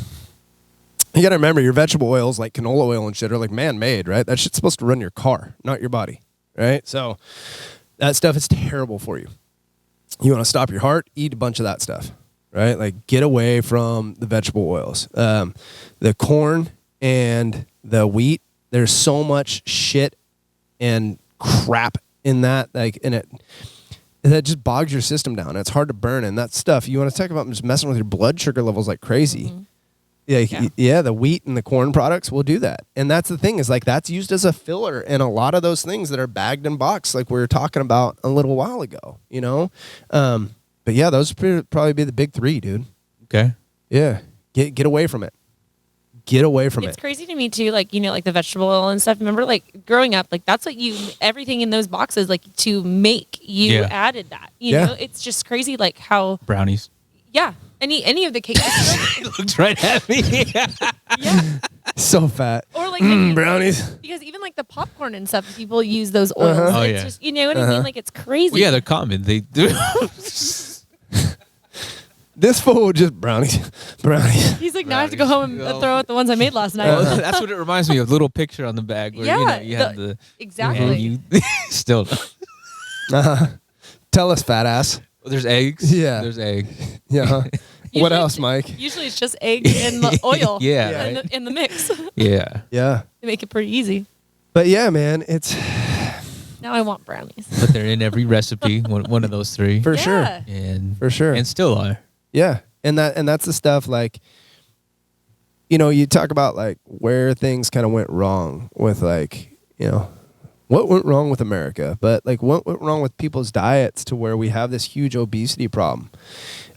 Speaker 1: You got to remember, your vegetable oils like canola oil and shit are like man-made, right? That shit's supposed to run your car, not your body, right? So that stuff is terrible for you. You want to stop your heart, eat a bunch of that stuff, right? Like get away from the vegetable oils. The corn and the wheat, there's so much shit and crap in that, like in it, that just bogs your system down. It's hard to burn, and that stuff, you want to talk about just messing with your blood sugar levels like crazy. Mm-hmm. Yeah, the wheat and the corn products will do that. And that's the thing, is like that's used as a filler in a lot of those things that are bagged and boxed, like we were talking about a little while ago, you know? But yeah, those would probably be the big 3, dude.
Speaker 3: okay.
Speaker 1: Yeah. Get away from it. Get away from
Speaker 2: It's
Speaker 1: it.
Speaker 2: crazy to me too, like, you know, like the vegetable oil and stuff. Remember, like growing up, like that's what everything in those boxes, like to make, you added that. You know, it's just crazy, like how
Speaker 3: Brownies.
Speaker 2: Yeah, any of the cakes.
Speaker 3: He looked right at me.
Speaker 2: Yeah.
Speaker 1: So fat.
Speaker 2: Or like
Speaker 1: brownies.
Speaker 2: Because even like the popcorn and stuff, people use those oils.
Speaker 3: Uh-huh. Oh,
Speaker 2: It's
Speaker 3: yeah.
Speaker 2: just, you know what I mean? Like it's crazy.
Speaker 3: Well, yeah, they're common. They do.
Speaker 1: This fool just brownies.
Speaker 2: He's like, now I have to go home and throw out the ones I made last night.
Speaker 3: Well, that's what it reminds me of. Little picture on the bag where you have the
Speaker 2: exactly.
Speaker 3: You still.
Speaker 1: Tell us, fat ass.
Speaker 3: There's eggs.
Speaker 1: Yeah.
Speaker 3: There's egg.
Speaker 1: Yeah. What else, Mike?
Speaker 2: Usually it's just egg and the oil.
Speaker 3: Yeah.
Speaker 2: In the mix.
Speaker 3: Yeah.
Speaker 1: Yeah.
Speaker 2: They make it pretty easy.
Speaker 1: But yeah, man, it's
Speaker 2: Now I want brownies.
Speaker 3: But they're in every recipe. One of those 3.
Speaker 1: for
Speaker 2: Yeah.
Speaker 1: sure.
Speaker 3: And
Speaker 1: For sure.
Speaker 3: And still are.
Speaker 1: Yeah. And that's the stuff, like, you know, you talk about like where things kind of went wrong with, like, you know, what went wrong with America, but like what went wrong with people's diets to where we have this huge obesity problem.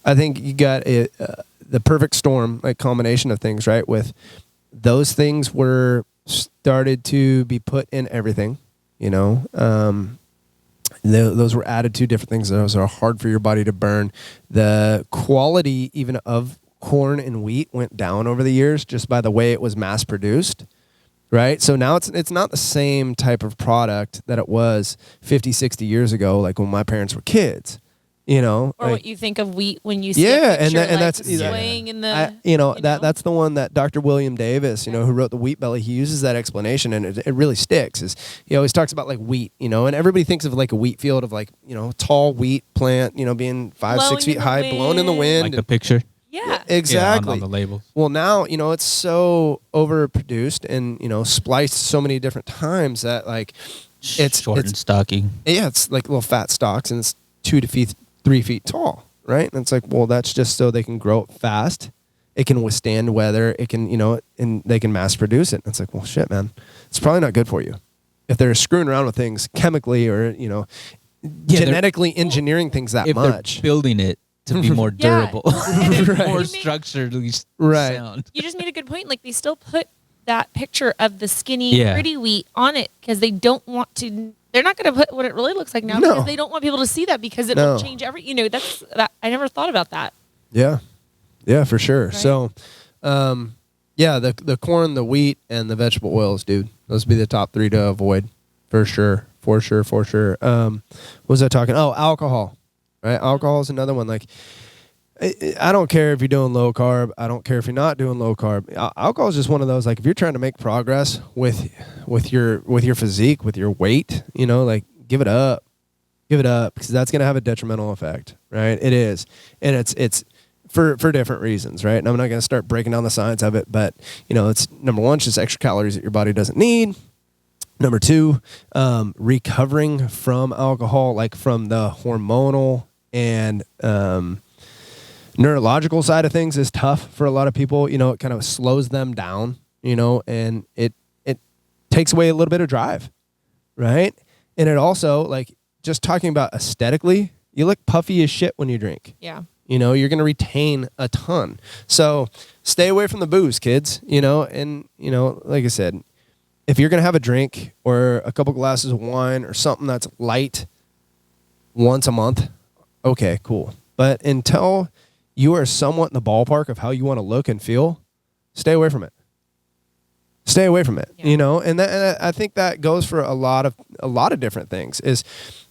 Speaker 1: I think you got the perfect storm, like combination of things, right? With those things were started to be put in everything, you know, those were added to different things. Those are hard for your body to burn. The quality even of corn and wheat went down over the years just by the way it was mass produced. right? So now it's not the same type of product that it was 50, 60 years ago, like when my parents were kids.
Speaker 2: Or
Speaker 1: like,
Speaker 2: what you think of wheat when you see
Speaker 1: yeah,
Speaker 2: a picture,
Speaker 1: and that's
Speaker 2: swaying in the
Speaker 1: that's the one that Dr. William Davis, who wrote the Wheat Belly, he uses that explanation, and it really sticks. Is he always talks about like wheat, and everybody thinks of like a wheat field of like tall wheat plant, being 5-6 feet high, blown in the wind,
Speaker 3: like the picture.
Speaker 2: Yeah,
Speaker 1: exactly.
Speaker 3: On the labels.
Speaker 1: Well, now it's so overproduced and spliced so many different times that like it's
Speaker 3: short and stocky.
Speaker 1: Yeah, it's like little fat stalks, and it's 2 to 3 feet tall, right? And it's like, well, that's just so they can grow it fast. It can withstand weather. It can, and they can mass produce it. And it's like, well, shit, man, it's probably not good for you. If they're screwing around with things chemically or, genetically engineering things that
Speaker 3: if
Speaker 1: much.
Speaker 3: They're building it to be more durable,
Speaker 1: Right.
Speaker 3: more structurally sound.
Speaker 2: You just made a good point. Like they still put that picture of the skinny, pretty wheat on it because they don't want to. They're not going to put what it really looks like now because they don't want people to see that because it'll change that's that. I never thought about that.
Speaker 1: Yeah. Yeah, for sure. Right. So, the corn, the wheat, and the vegetable oils, dude. Those would be the top 3 to avoid for sure. What was I talking? Oh, alcohol, right? Alcohol is another one. Like, I don't care if you're doing low carb. I don't care if you're not doing low carb. Alcohol is just one of those, like if you're trying to make progress with your physique, with your weight, like give it up because that's going to have a detrimental effect, right? It is. And it's for different reasons, right? And I'm not going to start breaking down the science of it, but it's number 1, it's just extra calories that your body doesn't need. Number 2, recovering from alcohol, like from the hormonal and, neurological side of things is tough for a lot of people. It kind of slows them down, and it takes away a little bit of drive, right? And it also, like, just talking about aesthetically, you look puffy as shit when you drink.
Speaker 2: Yeah.
Speaker 1: You're going to retain a ton. So stay away from the booze, kids, and, like I said, if you're going to have a drink or a couple glasses of wine or something that's light once a month, okay, cool. But until you are somewhat in the ballpark of how you want to look and feel, stay away from it. Stay away from it, and I think that goes for a lot of different things. Is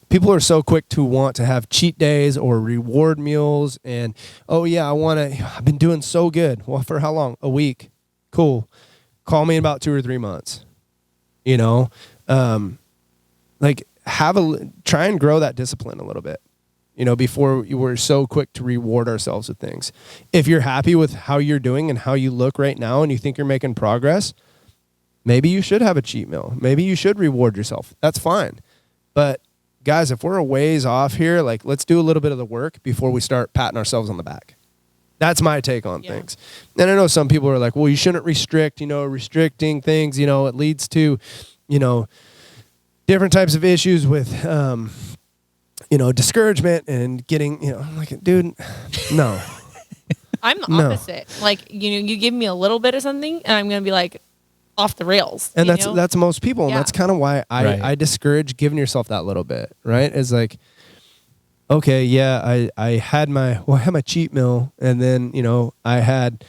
Speaker 1: people are so quick to want to have cheat days or reward meals, and I've been doing so good. Well, for how long? A week. Cool. Call me in about 2 or 3 months. Try and grow that discipline a little bit. Before you were so quick to reward ourselves with things. If you're happy with how you're doing and how you look right now and you think you're making progress, maybe you should have a cheat meal. Maybe you should reward yourself. That's fine. But guys, if we're a ways off here, like let's do a little bit of the work before we start patting ourselves on the back. That's my take on things. And I know some people are like, well, you shouldn't restrict, restricting things, it leads to, different types of issues with, discouragement and getting, I'm like, dude, no.
Speaker 2: I'm the opposite. Like, you give me a little bit of something and I'm going to be like off the rails.
Speaker 1: And that's most people. And that's kind of why I discourage giving yourself that little bit, right? It's like, okay, yeah, I had my cheat meal and then, I had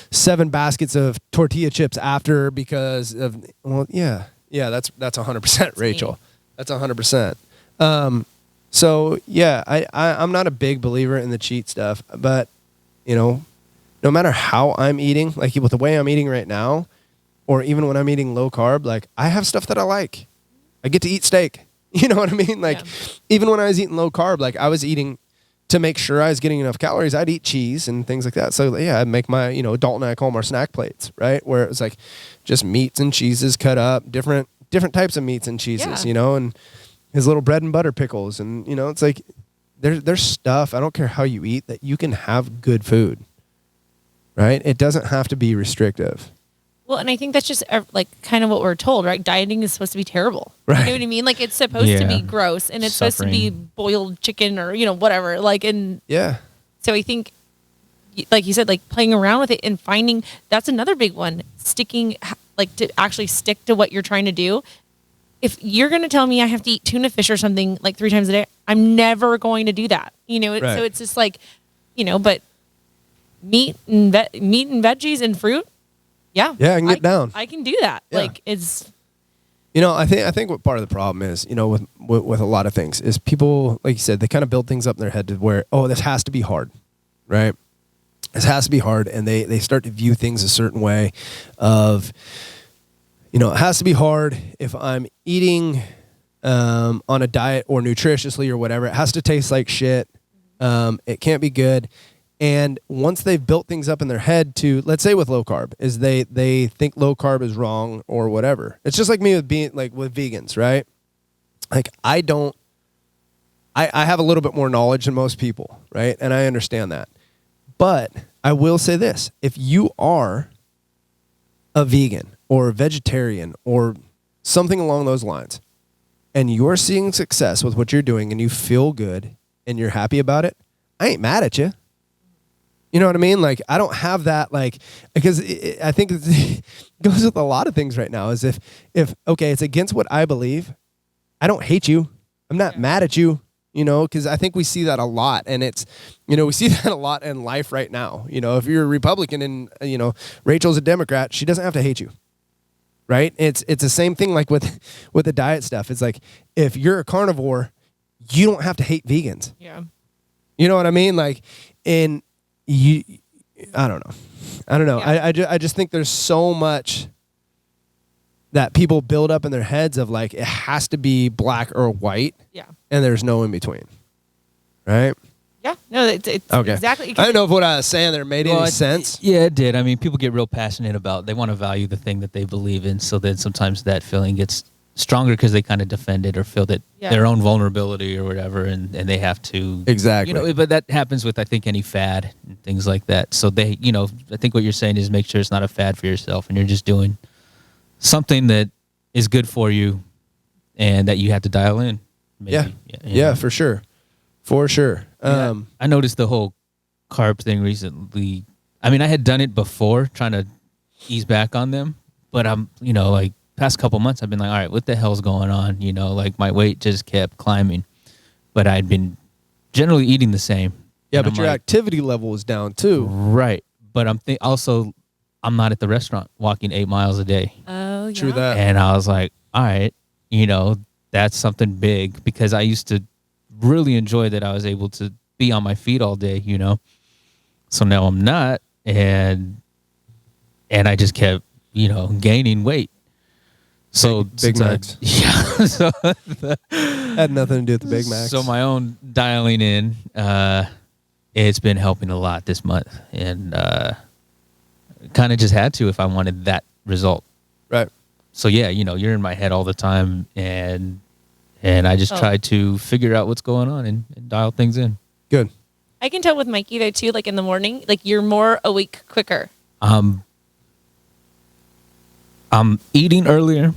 Speaker 1: 7 baskets of tortilla chips after because of, that's 100% Rachel. That's 100%. So yeah, I'm not a big believer in the cheat stuff, but no matter how I'm eating, like with the way I'm eating right now, or even when I'm eating low carb, like I have stuff that I like. I get to eat steak. You know what I mean? Like even when I was eating low carb, like I was eating to make sure I was getting enough calories. I'd eat cheese and things like that. So yeah, I'd make my, Dalton and I call them our snack plates, right? Where it was like just meats and cheeses cut up, different types of meats and cheeses, and his little bread and butter pickles. And, it's like there's stuff, I don't care how you eat, that you can have good food, right? It doesn't have to be restrictive.
Speaker 2: Well, and I think that's just like kind of what we're told, right? Dieting is supposed to be terrible.
Speaker 1: Right.
Speaker 2: You know what I mean? Like it's supposed to be gross and it's supposed to be boiled chicken or, whatever. Like, and so I think, like you said, like playing around with it and finding, that's another big one, sticking, like to actually stick to what you're trying to do. If you're going to tell me I have to eat tuna fish or something like 3 times a day, I'm never going to do that. So it's just like, but meat and veggies and fruit, Yeah.
Speaker 1: Yeah, I can get down.
Speaker 2: I can do that.
Speaker 1: Yeah.
Speaker 2: Like it's.
Speaker 1: I think what part of the problem is, with a lot of things is people, like you said, they kind of build things up in their head to where, oh, this has to be hard, right? This has to be hard, and they start to view things a certain way of, it has to be hard if I'm eating on a diet or nutritiously or whatever. It has to taste like shit. It can't be good. And once they've built things up in their head to, let's say with low carb, is they think low carb is wrong or whatever. It's just like me with being like with vegans, right? Like I have a little bit more knowledge than most people, right? And I understand that. But I will say this, if you are a vegan or a vegetarian or something along those lines, and you're seeing success with what you're doing and you feel good and you're happy about it, I ain't mad at you. You know what I mean? Like, I don't have that, like, because I think it goes with a lot of things right now is if, okay, it's against what I believe, I don't hate you. I'm not mad at you, because I think we see that a lot. And it's, we see that a lot in life right now. If you're a Republican and, Rachel's a Democrat, she doesn't have to hate you. Right? It's the same thing like with the diet stuff. It's like, if you're a carnivore, you don't have to hate vegans.
Speaker 2: Yeah.
Speaker 1: You know what I mean? Like, I don't know. Yeah. I just think there's so much that people build up in their heads of like, it has to be black or white.
Speaker 2: Yeah.
Speaker 1: And there's no in between. Right?
Speaker 2: Yeah. No, it's
Speaker 1: okay.
Speaker 2: Exactly.
Speaker 1: I don't know if what I was saying there made any sense.
Speaker 3: Yeah, it did. I mean, people get real passionate about, they want to value the thing that they believe in. So then sometimes that feeling gets stronger because they kind of defend it or feel that their own vulnerability or whatever, and they have to.
Speaker 1: Exactly.
Speaker 3: But that happens with, I think, any fad and things like that. So they, I think what you're saying is make sure it's not a fad for yourself and you're just doing something that is good for you and that you have to dial in. Maybe.
Speaker 1: Yeah, for sure. For sure.
Speaker 3: I noticed the whole carb thing recently. I mean, I had done it before, trying to ease back on them, but I'm, like past couple months, I've been like, all right, what the hell's going on? Like my weight just kept climbing, but I'd been generally eating the same.
Speaker 1: Yeah, but your activity level was down too.
Speaker 3: Right. But also, I'm not at the restaurant walking 8 miles a day.
Speaker 2: Oh, yeah.
Speaker 1: True that.
Speaker 3: And I was like, all right, that's something big, because I used to really enjoy that I was able to be on my feet all day, So now I'm not, and I just kept, gaining weight. So
Speaker 1: Big Macs.
Speaker 3: Yeah. So
Speaker 1: had nothing to do with the Big Macs.
Speaker 3: So my own dialing in, it's been helping a lot this month, and kind of just had to if I wanted that result.
Speaker 1: Right.
Speaker 3: So yeah, you're in my head all the time, and I just try to figure out what's going on and dial things in.
Speaker 1: Good.
Speaker 2: I can tell with Mikey though too, like in the morning, like you're more awake quicker.
Speaker 3: I'm eating earlier,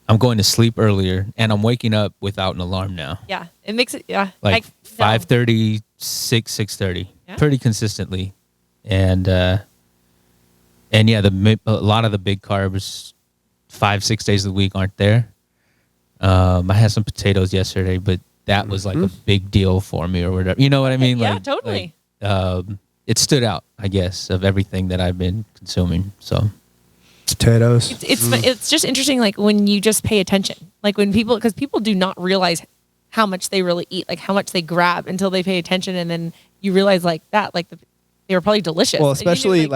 Speaker 3: I'm going to sleep earlier, and I'm waking up without an alarm now.
Speaker 2: Yeah, it makes it,
Speaker 3: like 5:30, 6:30, pretty consistently. And yeah, a lot of the big carbs 5-6 days of the week aren't there. I had some potatoes yesterday, but that was like a big deal for me or whatever. You know what I mean?
Speaker 2: Yeah, totally.
Speaker 3: It stood out, I guess, of everything that I've been consuming. So
Speaker 1: potatoes.
Speaker 2: It's just interesting, like when you just pay attention, like when because people do not realize how much they really eat, like how much they grab until they pay attention, and then you realize like that, like they were probably delicious.
Speaker 1: Well, especially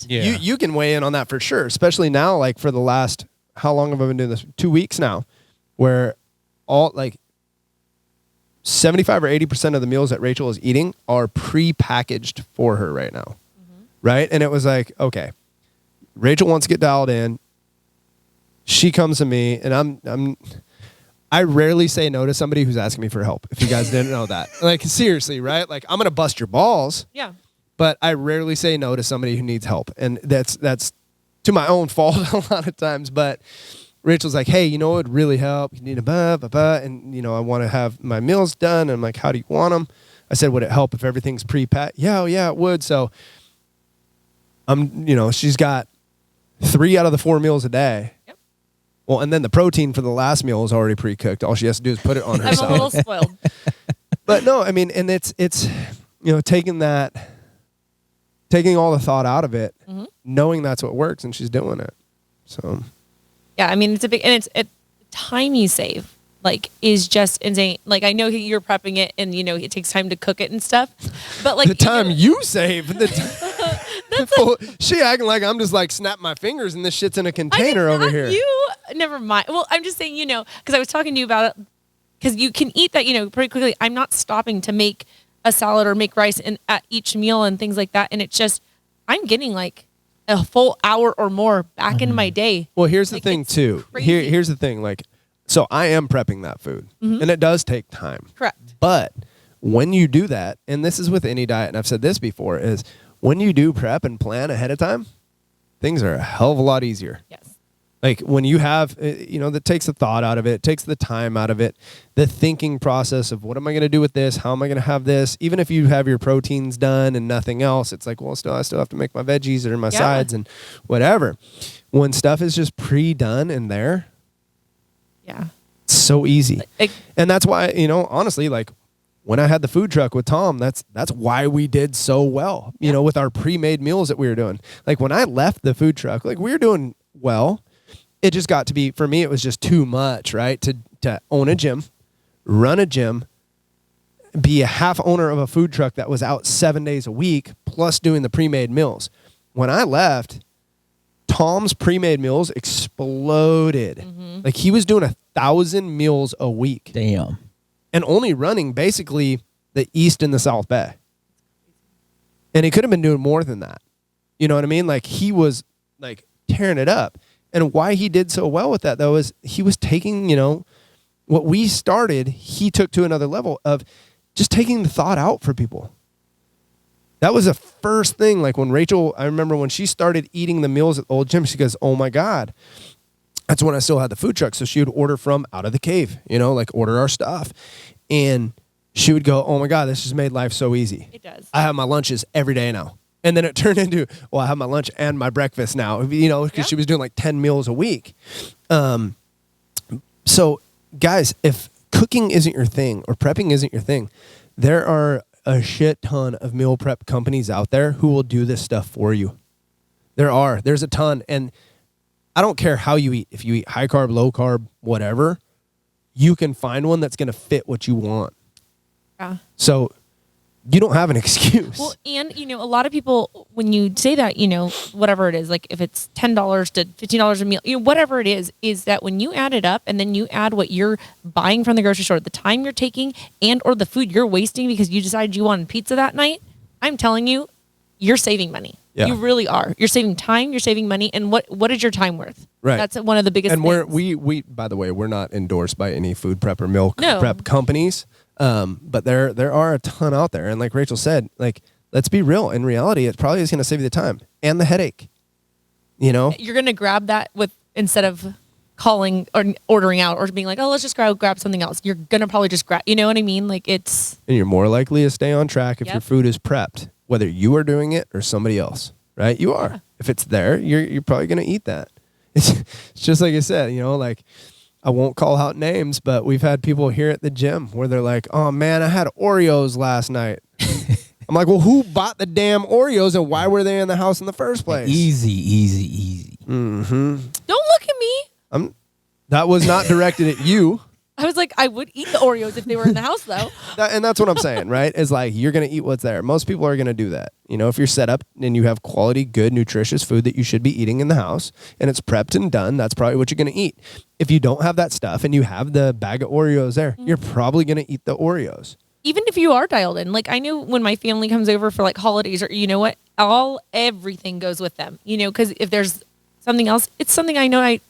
Speaker 2: you
Speaker 1: can weigh in on that for sure. Especially now, like for the last, how long have I been doing this? 2 weeks now, where all like 75 or 80% of the meals that Rachel is eating are pre-packaged for her right now. Right. And it was like, okay, Rachel wants to get dialed in. She comes to me, and I rarely say no to somebody who's asking me for help. If you guys didn't know that, like seriously, right? Like I'm going to bust your balls.
Speaker 2: Yeah.
Speaker 1: But I rarely say no to somebody who needs help. And that's to my own fault a lot of times. But Rachel's like, hey, what would really help? You need and, I want to have my meals done. And I'm like, how do you want them? I said, would it help if everything's pre-packed? Yeah, it would. So, she's got 3 out of the 4 meals a day. Yep. Well, and then the protein for the last meal is already pre-cooked. All she has to do is put it on herself.
Speaker 2: I'm a little spoiled.
Speaker 1: But no, I mean, and it's taking that taking all the thought out of it, knowing that's what works, and she's doing it. So,
Speaker 2: yeah, I mean, it's a big, and it's time you save, like, is just insane. Like, I know you're prepping it, and you know it takes time to cook it and stuff, but like
Speaker 1: the time you save, she acting like I'm just like snap my fingers and this shit's in a container over here.
Speaker 2: You never mind. Well, I'm just saying, you know, because I was talking to you about it, because you can eat that, you know, pretty quickly. I'm not stopping to make a salad or make rice at each meal and things like that, and it's just I'm getting like a full hour or more back into my day.
Speaker 1: Well, here's the thing too. Here's the thing. Like, so I am prepping that food, and it does take time.
Speaker 2: Correct.
Speaker 1: But when you do that, and this is with any diet, and I've said this before, is when you do prep and plan ahead of time, things are a hell of a lot easier.
Speaker 2: Yes.
Speaker 1: Like when you have, you know, that takes the thought out of it, takes the time out of it, the thinking process of what am I going to do with this? How am I going to have this? Even if you have your proteins done and nothing else, it's like, well, I still have to make my veggies or my sides and whatever. When stuff is just pre-done and there,
Speaker 2: yeah,
Speaker 1: it's so easy. And that's why, you know, honestly, like when I had the food truck with Tom, that's why we did so well, you know, with our pre-made meals that we were doing. Like when I left the food truck, like we were doing well. It just got to be, for me, it was just too much, right? To own a gym, run a gym, be a half owner of a food truck that was out 7 days a week, plus doing the pre-made meals. When I left, Tom's pre-made meals exploded. Like he was doing 1,000 meals a week.
Speaker 3: Damn.
Speaker 1: And only running basically the East and the South Bay. And he could have been doing more than that. You know what I mean? Like he was like tearing it up. And why he did so well with that, though, is he was taking, you know, what we started, he took to another level of just taking the thought out for people. That was the first thing. Like when Rachel, I remember when she started eating the meals at the old gym, she goes, oh my God. That's when I still had the food truck. So she would order from out of the cave, you know, like order our stuff. And she would go, oh my God, this just made life so easy.
Speaker 2: It does.
Speaker 1: I have my lunches every day now. And then it turned into, well, I have my lunch and my breakfast now, you know, because she was doing like 10 meals a week. So, guys, if cooking isn't your thing or prepping isn't your thing, there are a shit ton of meal prep companies out there who will do this stuff for you. There's a ton. And I don't care how you eat. If you eat high carb, low carb, whatever, you can find one that's going to fit what you want.
Speaker 2: Yeah.
Speaker 1: So you don't have an excuse.
Speaker 2: Well, and, you know, a lot of people, when you say that, you know, whatever it is, like if it's $10 to $15 a meal, you know, whatever it is that when you add it up and then you add what you're buying from the grocery store, the time you're taking and or the food you're wasting because you decided you wanted pizza that night, I'm telling you, you're saving money. Yeah. You really are. You're saving time, you're saving money, and what is your time worth? Right. That's one of the biggest things.
Speaker 1: And we by the way, we're not endorsed by any food prep or meal prep companies. But there are a ton out there. And like Rachel said, like, let's be real. In reality, it probably is going to save you the time and the headache. You know?
Speaker 2: You're going to grab that instead of calling or ordering out or being like, oh, let's just grab something else. You're going to probably just grab, you know what I mean? Like it's.
Speaker 1: And you're more likely to stay on track if your food is prepped, whether you are doing it or somebody else, right? You are. Yeah. If it's there, you're probably going to eat that. It's just like I said, you know, like, I won't call out names, but we've had people here at the gym where they're like, oh, man, I had Oreos last night. I'm like, well, who bought the damn Oreos and why were they in the house in the first place?
Speaker 3: Easy.
Speaker 2: Mm-hmm. Don't look at me.
Speaker 1: That was not directed at you.
Speaker 2: I was like, I would eat the Oreos if they were in the house, though.
Speaker 1: And that's what I'm saying, right? Is like, you're going to eat what's there. Most people are going to do that. You know, if you're set up and you have quality, good, nutritious food that you should be eating in the house and it's prepped and done, that's probably what you're going to eat. If you don't have that stuff and you have the bag of Oreos there, you're probably going to eat the Oreos.
Speaker 2: Even if you are dialed in. Like, I know when my family comes over for like holidays or, you know what, everything goes with them, you know, because if there's something else, it's something I know I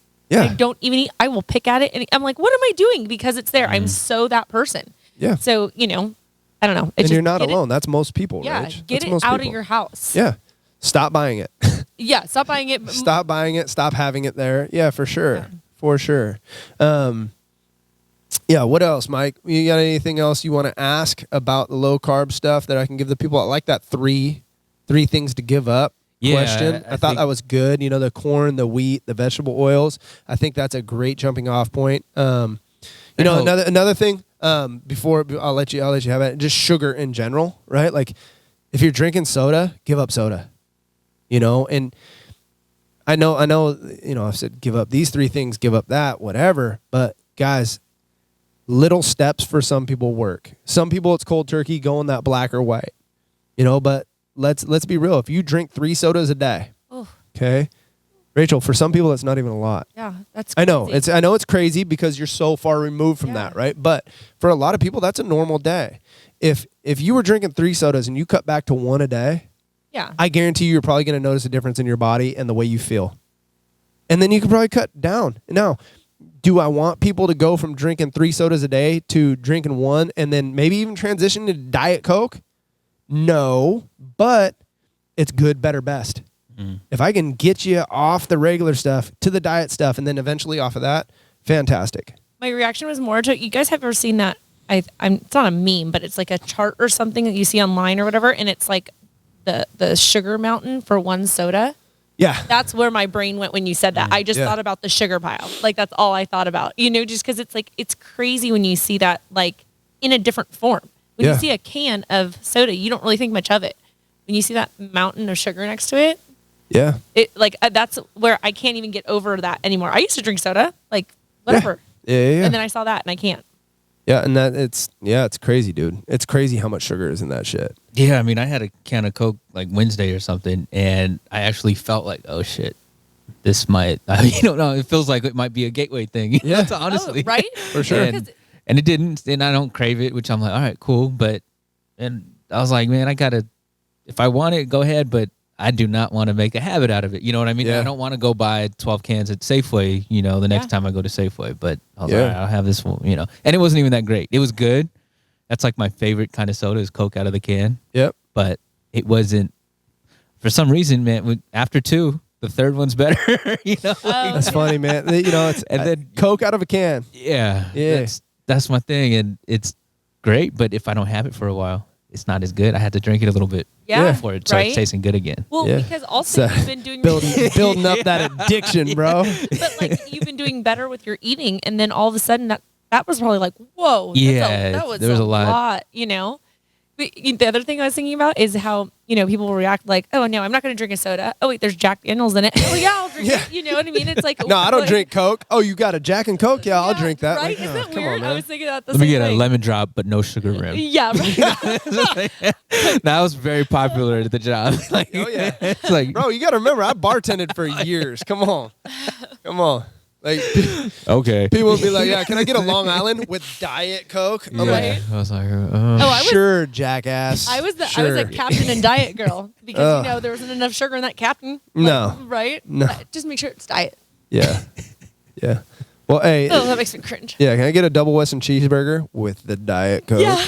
Speaker 2: don't even eat. I will pick at it and I'm like, what am I doing? Because it's there. I'm so that person. Yeah. So, you know, I don't know.
Speaker 1: And you're not alone. That's most people,
Speaker 2: yeah,
Speaker 1: Rach.
Speaker 2: Get it out of your house.
Speaker 1: Yeah. Stop buying it.
Speaker 2: Yeah, stop buying it.
Speaker 1: Stop buying it. Stop having it there. Yeah, for sure. Yeah. For sure. Yeah, what else, Mike? You got anything else you want to ask about the low carb stuff that I can give the people? I like that three things to give up. Question. I thought that was good. You know, the corn, the wheat, the vegetable oils. I think that's a great jumping off point. You know, another thing. Before I'll let you have it. Just sugar in general, right? Like, if you're drinking soda, give up soda. And I know, I've said give up these 3 things, give up that, whatever. But guys, little steps for some people work. Some people it's cold turkey, going that black or white, but let's be real. If you drink 3 sodas a day, okay, Rachel, for some people that's not even a lot.
Speaker 2: Yeah, that's crazy.
Speaker 1: I know it's crazy because you're so far removed from that, right? But for a lot of people, that's a normal day. If you were drinking 3 sodas and you cut back to 1 a day, I guarantee you're probably going to notice a difference in your body and the way you feel. And then you can probably cut down. Now, do I want people to go from drinking 3 sodas a day to drinking 1 and then maybe even transition to Diet Coke? No, but it's good, better, best. If I can get you off the regular stuff to the diet stuff and then eventually off of that, fantastic.
Speaker 2: My reaction was more to, you guys have ever seen that? It's not a meme, but it's like a chart or something that you see online or whatever, and it's like the sugar mountain for 1 soda.
Speaker 1: Yeah.
Speaker 2: That's where my brain went when you said that. I just thought about the sugar pile. Like, that's all I thought about, just because it's like, it's crazy when you see that, like, in a different form. When you see a can of soda, you don't really think much of it. When you see that mountain of sugar next to it, that's where I can't even get over that anymore. I used to drink soda, like, whatever.
Speaker 1: Yeah.
Speaker 2: And then I saw that and I can't.
Speaker 1: Yeah, and it's crazy, dude. It's crazy how much sugar is in that shit.
Speaker 3: Yeah, I mean, I had a can of Coke like Wednesday or something, and I actually felt like, oh shit, this might, it feels like it might be a gateway thing.
Speaker 1: Yeah,
Speaker 3: honestly,
Speaker 2: right,
Speaker 1: for sure.
Speaker 3: And it didn't, and I don't crave it, which I'm like, all right, cool. And I was like, man, if I want it, go ahead, but I do not want to make a habit out of it. You know what I mean?
Speaker 1: Yeah.
Speaker 3: I don't want to go buy 12 cans at Safeway, the next time I go to Safeway. But I was like, all right, I'll have this one, And it wasn't even that great. It was good. That's like my favorite kind of soda is Coke out of the can.
Speaker 1: Yep.
Speaker 3: But it wasn't, for some reason, man, after 2, the third one's better.
Speaker 1: That's funny, man. It's
Speaker 3: and then
Speaker 1: Coke out of a can.
Speaker 3: Yeah. That's my thing. And it's great. But if I don't have it for a while, it's not as good. I had to drink it a little bit before it starts tasting good again.
Speaker 2: Well, because also you've been doing
Speaker 1: building up that addiction, bro.
Speaker 2: But like you've been doing better with your eating, and then all of a sudden that was probably like, whoa, that was a lot. But the other thing I was thinking about is how people will react like, oh no, I'm not going to drink a soda. Oh wait, there's Jack Daniels in it. Oh yeah, I'll drink it. You know what I mean? It's like,
Speaker 1: no, I don't drink Coke. Oh, you got a Jack and Coke? Yeah, I'll drink that.
Speaker 2: Right?
Speaker 1: Like,
Speaker 2: Isn't that
Speaker 1: come
Speaker 2: weird?
Speaker 1: on, man.
Speaker 2: I was thinking about the
Speaker 3: Let
Speaker 2: same
Speaker 3: me get
Speaker 2: thing.
Speaker 3: a lemon drop, but no sugar rim.
Speaker 2: Yeah, right.
Speaker 3: That was very popular at the job.
Speaker 1: Oh yeah,
Speaker 3: it's like,
Speaker 1: bro, you got to remember, I bartended for years. Come on. Like,
Speaker 3: okay.
Speaker 1: People would be like, yeah, can I get a Long Island with Diet Coke? I'm like,
Speaker 3: I was like,
Speaker 1: sure, jackass.
Speaker 2: I was
Speaker 1: sure.
Speaker 2: a Captain and Diet girl because there wasn't enough sugar in that Captain.
Speaker 1: No.
Speaker 2: Right?
Speaker 1: No.
Speaker 2: Just make sure it's diet.
Speaker 1: Yeah. Well, hey.
Speaker 2: Oh, that makes me cringe.
Speaker 1: Yeah, can I get a double Western cheeseburger with the Diet Coke?
Speaker 2: Yeah.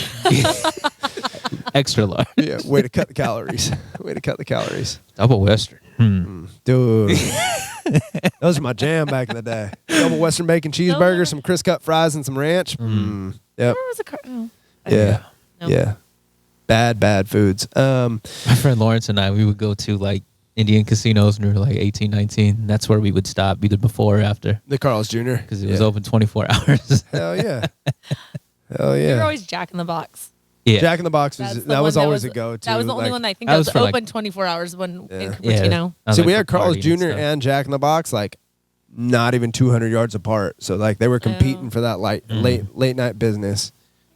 Speaker 3: extra large.
Speaker 1: Yeah, way to cut the calories.
Speaker 3: Double Western.
Speaker 1: Dude. Those are my jam back in the day. Double Western bacon cheeseburger, some crisp cut fries, and some ranch. Yep.
Speaker 2: Where was the
Speaker 1: Yeah.
Speaker 2: No.
Speaker 1: Yeah. Bad foods.
Speaker 3: My friend Lawrence and I, we would go to like Indian casinos when we were like 18, 19. That's where we would stop either before or after.
Speaker 1: The Carl's Jr.
Speaker 3: Because it was open 24 hours.
Speaker 1: Hell yeah.
Speaker 2: You were always Jack in the Box.
Speaker 3: Yeah.
Speaker 1: Jack in the Box was always a go-to.
Speaker 2: That was the only one I think
Speaker 3: that
Speaker 2: was
Speaker 3: was for,
Speaker 2: open 24 hours when in Cupertino.
Speaker 1: See, we had Carl's Jr. and Jack in the Box like not even 200 yards apart. So like they were competing for that late night business.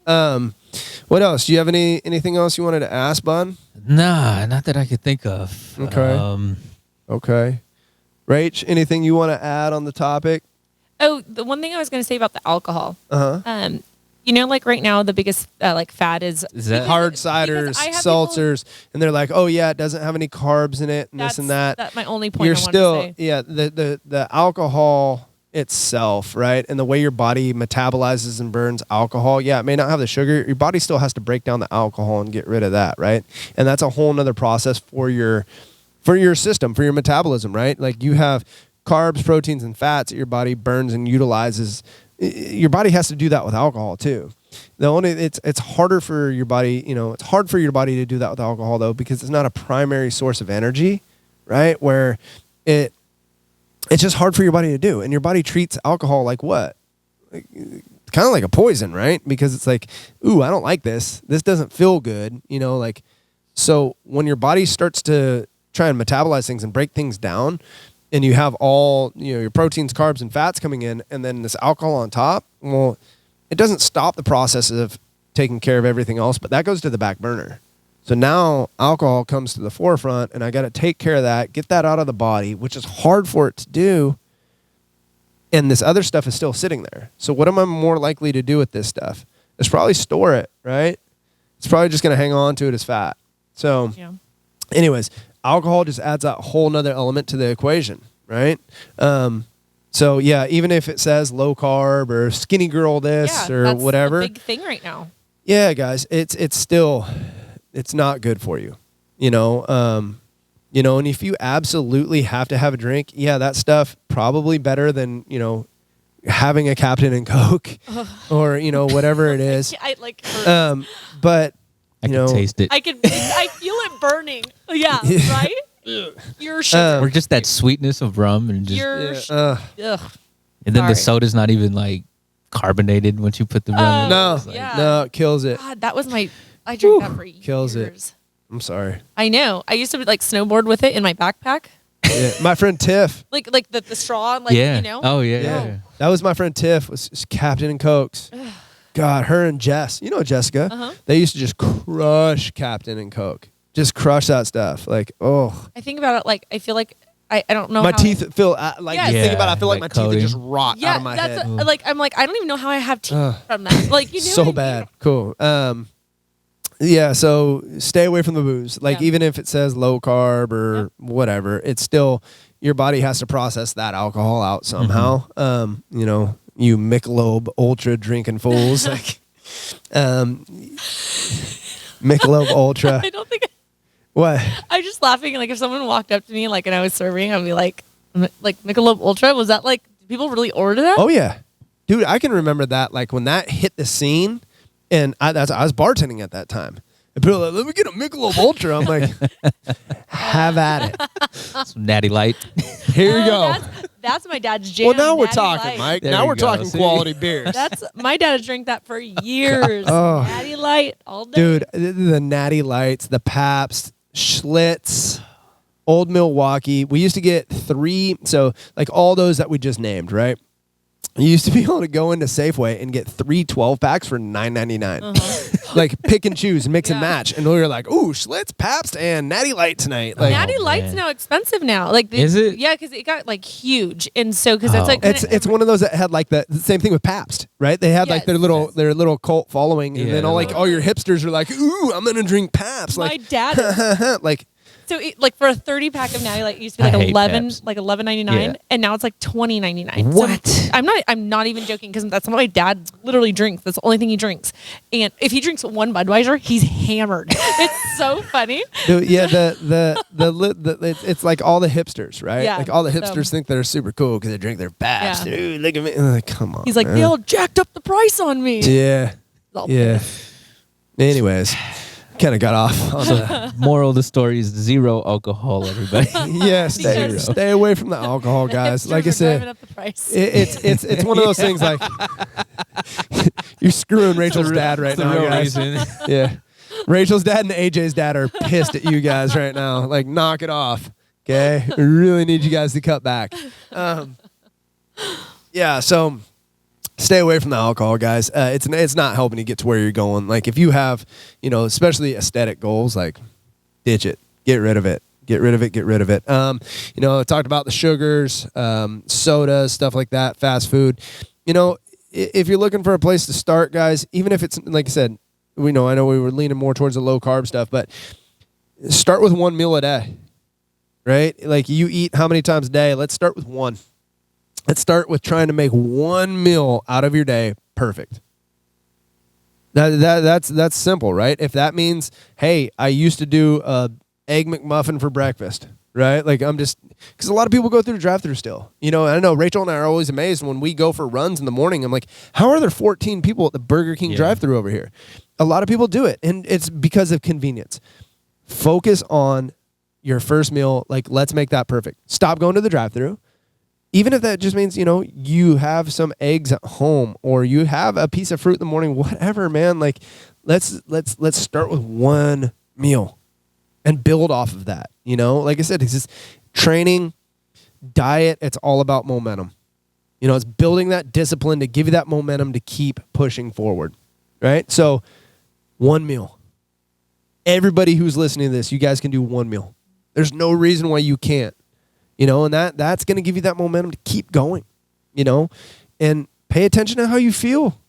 Speaker 1: What else? Do you have anything else you wanted to ask, Bun?
Speaker 3: Nah, not that I could think of.
Speaker 1: Okay. Okay. Rach, anything you want to add on the topic?
Speaker 2: Oh, the one thing I was going to say about the alcohol.
Speaker 1: Uh-huh.
Speaker 2: Like right now the biggest fad is
Speaker 3: that
Speaker 1: hard ciders, seltzers, and they're like, oh yeah, it doesn't have any carbs in it, and this and that.
Speaker 2: That's my only point.
Speaker 1: You're
Speaker 2: I
Speaker 1: still,
Speaker 2: to say.
Speaker 1: the alcohol itself, right, and the way your body metabolizes and burns alcohol. Yeah, it may not have the sugar. Your body still has to break down the alcohol and get rid of that, right? And that's a whole nother process for your system, for your metabolism, right? Like you have carbs, proteins, and fats that your body burns and utilizes. Your body has to do that with alcohol too. It's harder for your body, it's hard for your body to do that with alcohol though, because it's not a primary source of energy, right? Where it's just hard for your body to do. And your body treats alcohol like what? Kind of like a poison, right? Because it's like, ooh, I don't like this. This doesn't feel good, so when your body starts to try and metabolize things and break things down, and you have all, your proteins, carbs, and fats coming in, and then this alcohol on top, well, it doesn't stop the process of taking care of everything else, but that goes to the back burner. So now alcohol comes to the forefront, and I got to take care of that, get that out of the body, which is hard for it to do. And this other stuff is still sitting there. So what am I more likely to do with this stuff? It's probably store it, right? It's probably just going to hang on to it as fat. So anyways, alcohol just adds a whole nother element to the equation, right? So yeah, even if it says low carb or skinny girl this or
Speaker 2: that's
Speaker 1: whatever.
Speaker 2: a big thing right now.
Speaker 1: Yeah, guys, it's still, it's not good for you, and if you absolutely have to have a drink, that stuff probably better than, having a Captain and Coke or, whatever it is.
Speaker 2: I like,
Speaker 1: but
Speaker 3: I can taste it.
Speaker 2: I feel it burning. Yeah, right? You're sugar.
Speaker 3: Or just that sweetness of rum and just,
Speaker 2: Ugh.
Speaker 3: and then the soda's not even like carbonated once you put the rum in.
Speaker 1: No, it kills it.
Speaker 2: God, that was I drank that for years.
Speaker 1: Kills it. I'm sorry.
Speaker 2: I know. I used to like snowboard with it in my backpack.
Speaker 1: Yeah. My friend Tiff.
Speaker 2: like the straw,
Speaker 3: Oh yeah.
Speaker 1: That was my friend Tiff, was Captain and Cokes. God, her and Jess, Jessica, they used to just crush Captain and Coke. Just crush that stuff. Like, oh.
Speaker 2: I think about it, I feel like I don't know.
Speaker 1: My teeth feel like,
Speaker 2: Yes.
Speaker 1: you think about it, I feel like my
Speaker 3: coating.
Speaker 1: teeth are just rot out of my head.
Speaker 2: I'm like, I don't even know how I have teeth from that. Like,
Speaker 1: So
Speaker 2: what I mean?
Speaker 1: bad. Cool. Yeah, so stay away from the booze. Like, even if it says low carb or whatever, it's still, your body has to process that alcohol out somehow. You Michelob Ultra drinking fools. Like, Michelob Ultra.
Speaker 2: I don't think.
Speaker 1: What?
Speaker 2: I'm just laughing. Like, if someone walked up to me, and I was serving, I'd be like Michelob Ultra. Was that like? Did people really order that?
Speaker 1: Oh yeah, dude. I can remember that. Like when that hit the scene, and I was bartending at that time. And people were like, "Let me get a Michelob Ultra." I'm like, "Have at it."
Speaker 3: Some Natty Light.
Speaker 1: Here you go.
Speaker 2: That's my dad's jam.
Speaker 1: Well, now we're
Speaker 2: Natty
Speaker 1: talking,
Speaker 2: Light.
Speaker 1: Mike.
Speaker 3: There
Speaker 1: now
Speaker 3: you
Speaker 1: we're
Speaker 3: go.
Speaker 1: talking
Speaker 3: See?
Speaker 1: quality beers.
Speaker 2: That's my dad has drank that for years.
Speaker 1: Oh.
Speaker 2: Natty Light all day.
Speaker 1: Dude, the Natty Lights, the Pabst, Schlitz, Old Milwaukee. We used to get 3, so like all those that we just named, right? You used to be able to go into Safeway and get 3 12-packs for $9.99. Like pick and choose, mix and match. And we were like, ooh, Schlitz, Pabst, and Natty Light tonight. Like,
Speaker 2: Natty Light's now expensive now. Like,
Speaker 3: Is it?
Speaker 2: Yeah, because it got like huge, and so because that's like
Speaker 1: it's one of those that had like the same thing with Pabst, right? They had like their little cult following, and then all your hipsters are like, ooh, I'm gonna drink Pabst.
Speaker 2: my
Speaker 1: Like
Speaker 2: dad.
Speaker 1: like.
Speaker 2: So for a 30-pack of Natty Light, it used to be
Speaker 3: I
Speaker 2: like
Speaker 3: hate Pabst.
Speaker 2: $11.99,
Speaker 3: Yeah.
Speaker 2: and now it's like $20.99.
Speaker 3: What?
Speaker 2: So I'm not even joking, because that's what my dad literally drinks. That's the only thing he drinks. And if he drinks one Budweiser, he's hammered. It's so funny.
Speaker 1: Dude, yeah, it's like all the hipsters, right?
Speaker 2: Yeah,
Speaker 1: like all the hipsters think they're super cool because they drink their Pabst.
Speaker 2: Yeah.
Speaker 1: Dude, look at me. Like, come on.
Speaker 2: He's like,
Speaker 1: man.
Speaker 2: they all jacked up the price on me.
Speaker 1: Yeah.
Speaker 2: All
Speaker 1: Yeah. Anyways, kind of got off on the.
Speaker 3: Moral of the story is 0 alcohol, everybody.
Speaker 1: Yeah, stay away from the alcohol, guys.
Speaker 2: Hipsters
Speaker 1: Like I
Speaker 2: are
Speaker 1: said,
Speaker 2: driving up the price.
Speaker 1: it's one of those things like you're screwing Rachel's dad right
Speaker 3: That's the
Speaker 1: now,
Speaker 3: real
Speaker 1: guys.
Speaker 3: reason.
Speaker 1: Yeah. Rachel's dad and AJ's dad are pissed at you guys right now. Like, knock it off. Okay? We really need you guys to cut back. Yeah, so stay away from the alcohol, guys. It's not helping you get to where you're going. Like, if you have, especially aesthetic goals, like, ditch it. Get rid of it. Get rid of it. I talked about the sugars, sodas, stuff like that, fast food. If you're looking for a place to start, guys, even if it's, like I said, I know we were leaning more towards the low carb stuff, but start with 1 meal a day, right? Like, you eat how many times a day? Let's start with 1. Let's start with trying to make 1 meal out of your day perfect. That's simple, right? If that means, hey, I used to do a Egg McMuffin for breakfast, right? Like, because a lot of people go through the drive-thru still. I know Rachel and I are always amazed when we go for runs in the morning. I'm like, how are there 14 people at the Burger King drive-thru over here? A lot of people do it, and it's because of convenience. Focus on your first meal. Like, let's make that perfect. Stop going to the drive-thru. Even if that just means, you have some eggs at home or you have a piece of fruit in the morning, whatever, man. Like, let's start with 1 meal and build off of that. You know, like I said, it's just training, diet. It's all about momentum. You know, it's building that discipline to give you that momentum to keep pushing forward, right? So 1 meal. Everybody who's listening to this, you guys can do 1 meal. There's no reason why you can't, you know, and that's going to give you that momentum to keep going, you know, and pay attention to how you feel,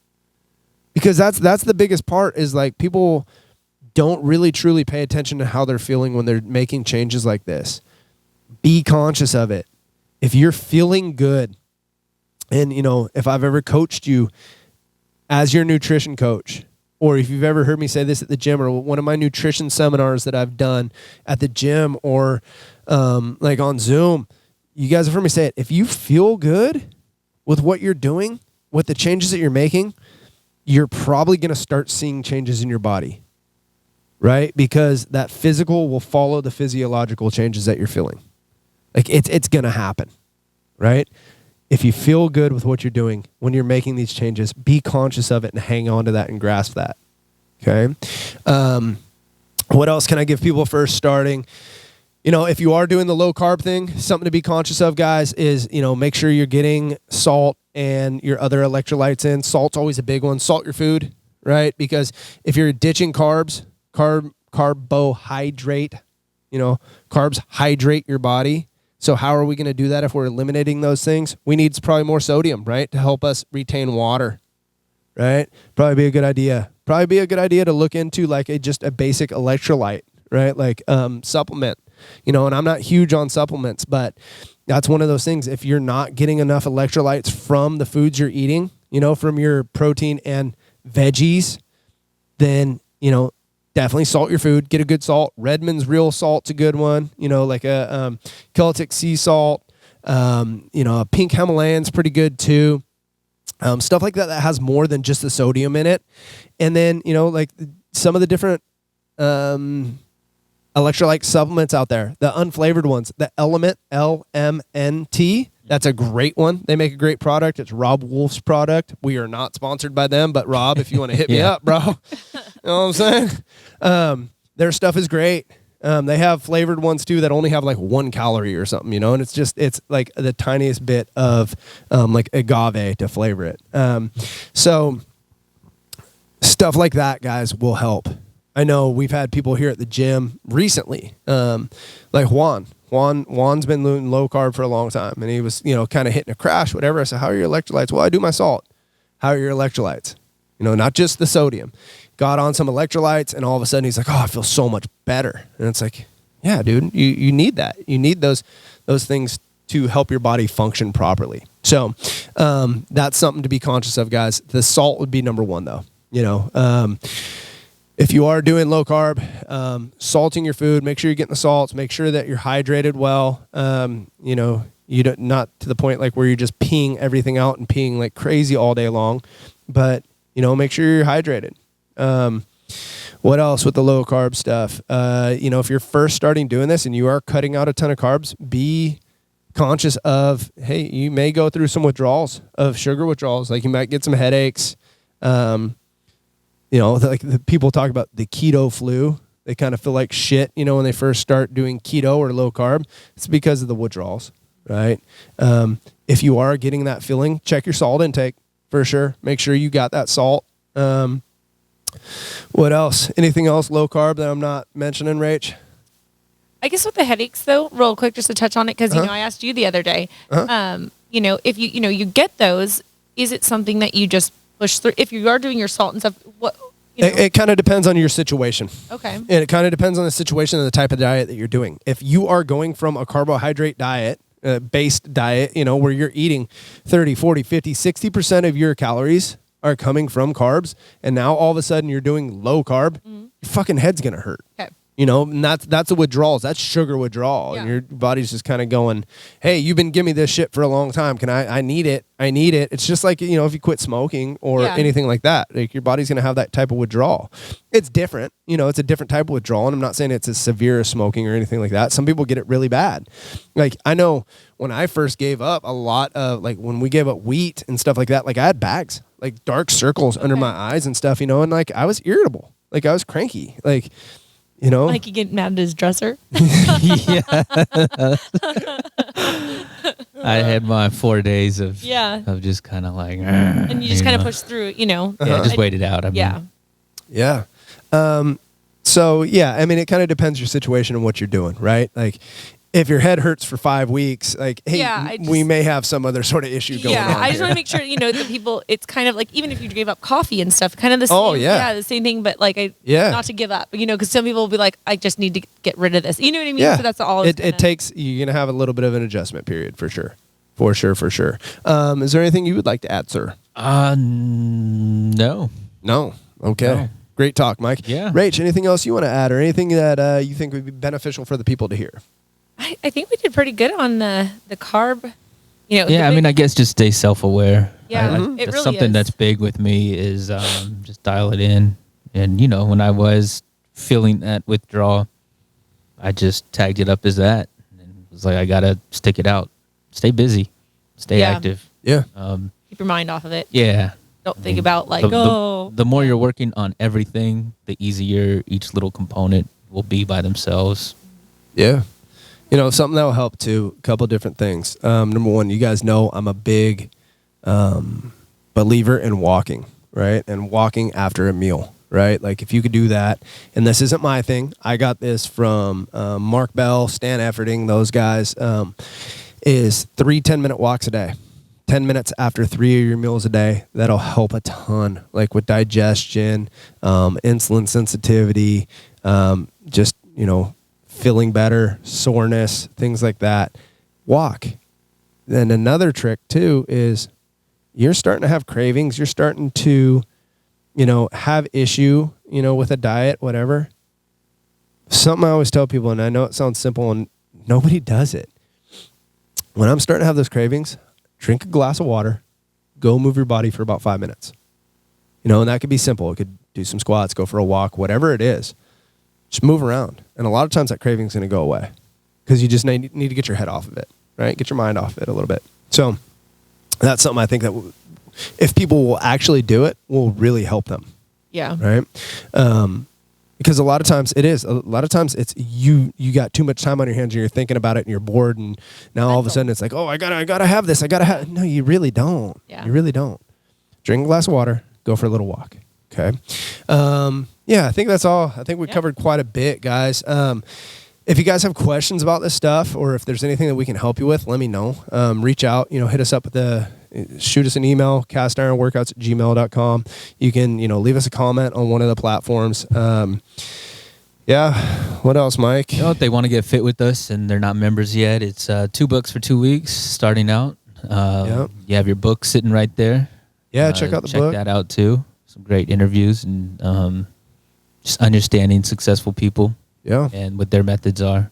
Speaker 1: because that's the biggest part is like people don't really truly pay attention to how they're feeling when they're making changes like this. Be conscious of it. If you're feeling good, and, you know, if I've ever coached you as your nutrition coach, or if you've ever heard me say this at the gym or one of my nutrition seminars that I've done at the gym or like on Zoom, you guys have heard me say it. If you feel good with what you're doing, with the changes that you're making, you're probably going to start seeing changes in your body, right? Because that physical will follow the physiological changes that you're feeling. Like it's going to happen, right? If you feel good with what you're doing when you're making these changes, be conscious of it and hang on to that and grasp that. Okay. What else can I give people first starting? You know, if you are doing the low carb thing, something to be conscious of, guys, is, you know, make sure you're getting salt and your other electrolytes in. Salt's always a big one. Salt your food, right? Because if you're ditching carbs, carbohydrate, you know, carbs hydrate your body. So how are we going to do that if we're eliminating those things? We need probably more sodium, right, to help us retain water, right? Probably be a good idea. Probably be a good idea to look into like just a basic electrolyte, right? Like supplement, you know, and I'm not huge on supplements, but that's one of those things. If you're not getting enough electrolytes from the foods you're eating, you know, from your protein and veggies, then, you know, definitely salt your food. Get a good salt. Redmond's real salt's a good one. You know, like a Celtic sea salt. You know, a pink Himalayan's pretty good too. Stuff like that has more than just the sodium in it. And then, you know, like some of the different electrolyte supplements out there, the unflavored ones, the Element, LMNT. That's a great one. They make a great product. It's Rob Wolf's product. We are not sponsored by them, but Rob, if you want to hit me up, bro. You know what I'm saying? Their stuff is great. They have flavored ones too that only have like 1 calorie or something, you know, and it's like the tiniest bit of like agave to flavor it. So stuff like that, guys, will help. I know we've had people here at the gym recently, like Juan. Juan's been doing low carb for a long time, and he was, you know, kind of hitting a crash, whatever. I said, how are your electrolytes? Well, I do my salt. How are your electrolytes? You know, not just the sodium. Got on some electrolytes, and all of a sudden he's like, oh, I feel so much better. And it's like, yeah, dude, you need that. You need those things to help your body function properly. So that's something to be conscious of, guys. The salt would be number 1, though. You know, if you are doing low carb, salting your food, make sure you're getting the salts, make sure that you're hydrated well. You know, you don't, not to the point like where you're just peeing everything out and peeing like crazy all day long, but, you know, make sure you're hydrated. What else with the low carb stuff? You know, if you're first starting doing this and you are cutting out a ton of carbs, be conscious of, hey, you may go through some withdrawals of sugar withdrawals. Like you might get some headaches. You know, like the people talk about the keto flu. They kind of feel like shit, you know, when they first start doing keto or low carb. It's because of the withdrawals, right? If you are getting that feeling, check your salt intake for sure. Make sure you got that salt. What else? Anything else low carb that I'm not mentioning, Rach?
Speaker 2: I guess with the headaches, though, real quick, just to touch on it, because, you know, I asked you the other day, you know, if you get those, is it something that you just push through? If you are doing your salt and stuff, what, you know? It
Speaker 1: kind of depends on your situation.
Speaker 2: Okay.
Speaker 1: And it kind of depends on the situation and the type of diet that you're doing. If you are going from a carbohydrate diet, based diet, you know, where you're eating 30, 40, 50, 60% of your calories are coming from carbs, and now all of a sudden you're doing low carb, your fucking head's going to hurt.
Speaker 2: Okay.
Speaker 1: You know, and that's a withdrawals. That's sugar withdrawal.
Speaker 2: Yeah.
Speaker 1: And your body's just kind of going, hey, you've been giving me this shit for a long time. I need it. I need it. It's just like, you know, if you quit smoking or anything like that, like your body's going to have that type of withdrawal. It's different. You know, it's a different type of withdrawal. And I'm not saying it's as severe as smoking or anything like that. Some people get it really bad. Like I know when I first gave up a lot of, like when we gave up wheat and stuff like that, like I had bags, like dark circles under my eyes and stuff, you know, and like I was irritable. Like I was cranky. Like, You know,
Speaker 2: Like you get mad at his dresser.
Speaker 3: Yeah. I had my 4 days of just kind of like,
Speaker 2: And you just kind of push through,
Speaker 3: Yeah, just wait it out. I mean,
Speaker 1: Yeah. So yeah, I mean, it kind of depends your situation and what you're doing, right? Like, if your head hurts for 5 weeks, like, hey, we may have some other sort of issue going on.
Speaker 2: Yeah, I just
Speaker 1: here.
Speaker 2: want to make sure, that people, it's kind of like, even if you gave up coffee and stuff, kind of the same.
Speaker 1: Oh, yeah.
Speaker 2: The same thing, but like, not to give up, because some people will be like, I just need to get rid of this. You know what I mean?
Speaker 1: Yeah.
Speaker 2: So that's all.
Speaker 1: It takes, you're going to have a little bit of an adjustment period for sure. For sure. Is there anything you would like to add, sir?
Speaker 3: No.
Speaker 1: No. Okay.
Speaker 3: No.
Speaker 1: Great talk, Mike.
Speaker 3: Yeah.
Speaker 1: Rach, anything else you want to add or anything that you think would be beneficial for the people to hear?
Speaker 2: I think we did pretty good on the carb.
Speaker 3: Yeah, I mean, I guess just stay self-aware.
Speaker 2: Yeah, it
Speaker 3: that's
Speaker 2: really
Speaker 3: something
Speaker 2: is.
Speaker 3: that's big with me is just dial it in. And, when I was feeling that withdrawal, I just tagged it up as that. And it was like, I got to stick it out. Stay busy. Stay active.
Speaker 1: Yeah.
Speaker 2: Keep your mind off of it.
Speaker 3: Yeah.
Speaker 2: Don't think about like,
Speaker 3: the more you're working on everything, the easier each little component will be by themselves.
Speaker 1: Yeah. Something that will help too, a couple different things. Number one, you guys know I'm a big believer in walking, right? And walking after a meal, right? Like if you could do that, and this isn't my thing. I got this from Mark Bell, Stan Efferding, those guys, is 3 10-minute walks a day. 10 minutes after 3 of your meals a day. That'll help a ton, like with digestion, insulin sensitivity, just, feeling better, soreness, things like that. Walk. Then another trick too is you're starting to have cravings. You're starting to, have issue, with a diet, whatever. Something I always tell people, and I know it sounds simple and nobody does it. When I'm starting to have those cravings, drink a glass of water, go move your body for about 5 minutes. And that could be simple. It could do some squats, go for a walk, whatever it is. Just move around. And a lot of times that craving's going to go away because you just need to get your head off of it, right? Get your mind off of it a little bit. So that's something I think that if people will actually do it, will really help them.
Speaker 2: Yeah.
Speaker 1: Right? Because a lot of times it's you got too much time on your hands and you're thinking about it and you're bored and now all of a sudden it's like, oh, I gotta have this. No, you really don't.
Speaker 2: Yeah.
Speaker 1: You really don't. Drink a glass of water, go for a little walk. Okay. Yeah, I think that's all. I think we covered quite a bit, guys. If you guys have questions about this stuff or if there's anything that we can help you with, let me know. Reach out, hit us up shoot us an email, castironworkouts@gmail.com. You can, leave us a comment on one of the platforms. Yeah. What else, Mike?
Speaker 3: If they want to get fit with us and they're not members yet, it's $2 for 2 weeks starting out. You have your book sitting right there.
Speaker 1: Yeah, check out the book.
Speaker 3: Check that out too. Some great interviews and just understanding successful people.
Speaker 1: Yeah.
Speaker 3: And what their methods are.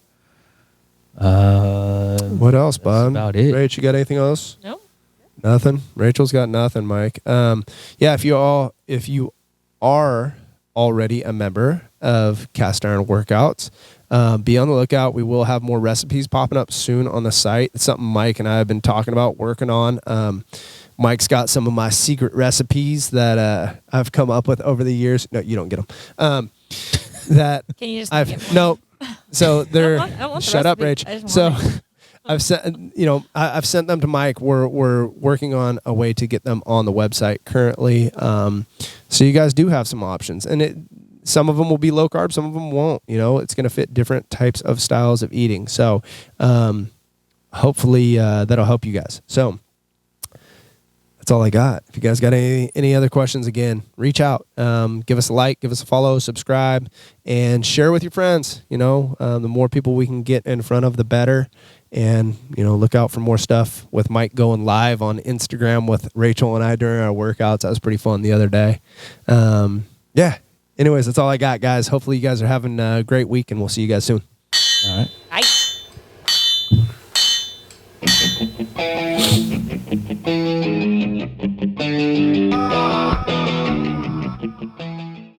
Speaker 1: What else, Bob?
Speaker 3: That's about it.
Speaker 1: Rach, you got anything else?
Speaker 2: No.
Speaker 1: Nothing. Rachel's got nothing, Mike. Yeah, if you are already a member of Cast Iron Workouts, be on the lookout. We will have more recipes popping up soon on the site. It's something Mike and I have been talking about, working on. Mike's got some of my secret recipes that I've come up with over the years. No, you don't get them. That
Speaker 2: Can you just
Speaker 1: I've no. So they're
Speaker 2: I want the
Speaker 1: shut up,
Speaker 2: recipe. I
Speaker 1: Rach.
Speaker 2: just
Speaker 1: So
Speaker 2: want it.
Speaker 1: I've sent I've sent them to Mike. We're working on a way to get them on the website currently. So you guys do have some options, and some of them will be low carb, some of them won't. It's going to fit different types of styles of eating. So hopefully that'll help you guys. So that's all I got. If you guys got any other questions, again, reach out. Give us a like, give us a follow, subscribe, and share with your friends. The more people we can get in front of, the better. And, look out for more stuff with Mike going live on Instagram with Rachel and I during our workouts. That was pretty fun the other day. Yeah. Anyways, that's all I got, guys. Hopefully you guys are having a great week, and we'll see you guys soon.
Speaker 3: All right.